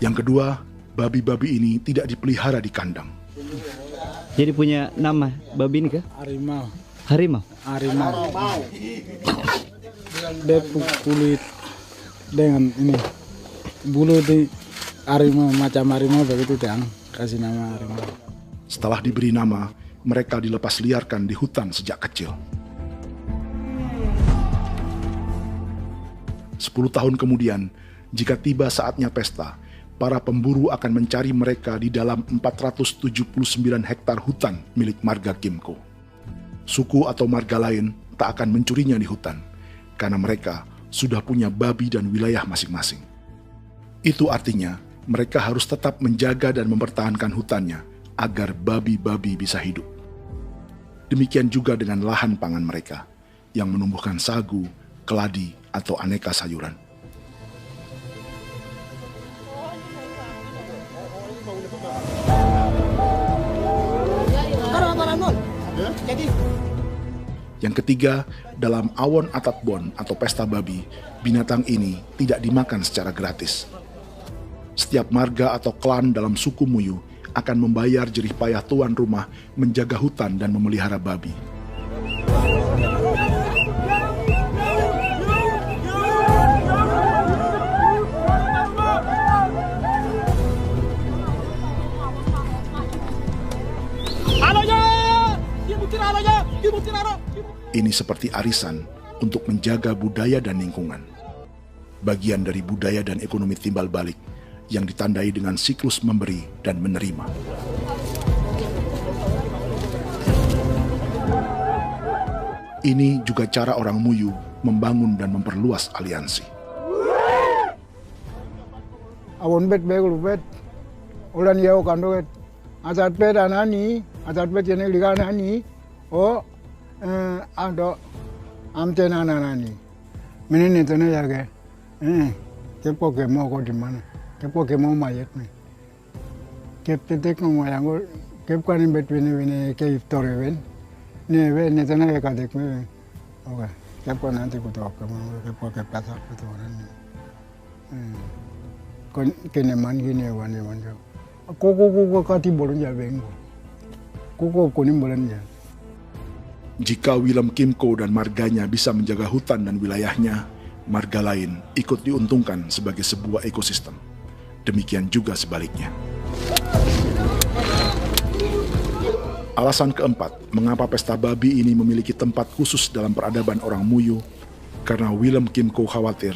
Yang kedua, babi-babi ini tidak dipelihara di kandang. Jadi punya nama babi ini kah? Harimau. Harimau? Harimau. Dia kulit dengan ini bulu di harimau, macam harimau begitu yang kasih nama harimau. Setelah diberi nama, mereka dilepas liarkan di hutan sejak kecil. 10 tahun kemudian, jika tiba saatnya pesta, para pemburu akan mencari mereka di dalam 479 hektar hutan milik marga Kimco. Suku atau marga lain tak akan mencurinya di hutan, karena mereka sudah punya babi dan wilayah masing-masing. Itu artinya, mereka harus tetap menjaga dan mempertahankan hutannya, agar babi-babi bisa hidup. Demikian juga dengan lahan pangan mereka, yang menumbuhkan sagu, keladi, atau aneka sayuran. Yang ketiga, dalam Awon Atatbon atau pesta babi, binatang ini tidak dimakan secara gratis. Setiap marga atau klan dalam suku Muyu akan membayar jerih payah tuan rumah menjaga hutan dan memelihara babi. Ini seperti arisan untuk menjaga budaya dan lingkungan. Bagian dari budaya dan ekonomi timbal balik yang ditandai dengan siklus memberi dan menerima. Ini juga cara orang Muyu membangun dan memperluas aliansi. Awon bet begul bet, ulan yau kando bet, asat bet anani, asat bet jene liga anani, oh ado amte anani, menini tene yage, kepo ke mau ko di mana, kepo ke mau mayat nih, kep tetek mau yang kep kanin bet wini ke iftore wen, ne tene ya kadek me, oke, kepo nanti kutu aku mau kepo ke pasak kutu orang. Kene man gini wane wane. Koko kati bolon ya bengo. Koko kuning bolon ya. Jika Willem Kimco dan marganya bisa menjaga hutan dan wilayahnya, marga lain ikut diuntungkan sebagai sebuah ekosistem. Demikian juga sebaliknya. Alasan keempat, mengapa pesta babi ini memiliki tempat khusus dalam peradaban orang Muyu, karena Willem Kimco khawatir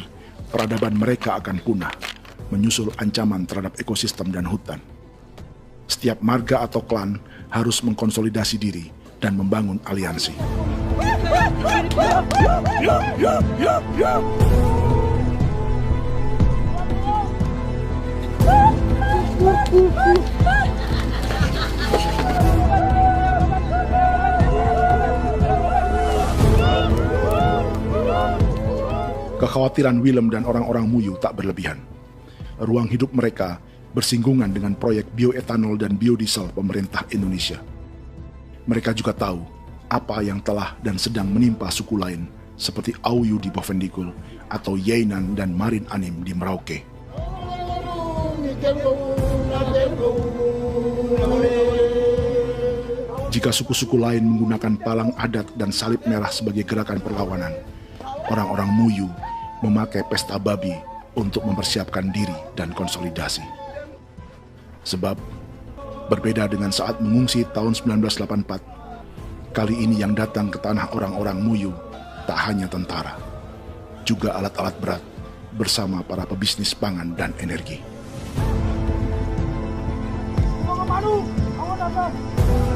peradaban mereka akan punah, menyusul ancaman terhadap ekosistem dan hutan. Setiap marga atau klan harus mengkonsolidasi diri dan membangun aliansi. Kekhawatiran Willem dan orang-orang Muyu tak berlebihan. Ruang hidup mereka bersinggungan dengan proyek bioetanol dan biodiesel pemerintah Indonesia. Mereka juga tahu apa yang telah dan sedang menimpa suku lain seperti Auyu di Bovendigul atau Yainan dan Marin Anim di Merauke. Jika suku-suku lain menggunakan palang adat dan salib merah sebagai gerakan perlawanan, orang-orang Muyu memakai pesta babi untuk mempersiapkan diri dan konsolidasi. Sebab, berbeda dengan saat mengungsi tahun 1984, kali ini yang datang ke tanah orang-orang Muyu tak hanya tentara, juga alat-alat berat bersama para pebisnis pangan dan energi. Awas,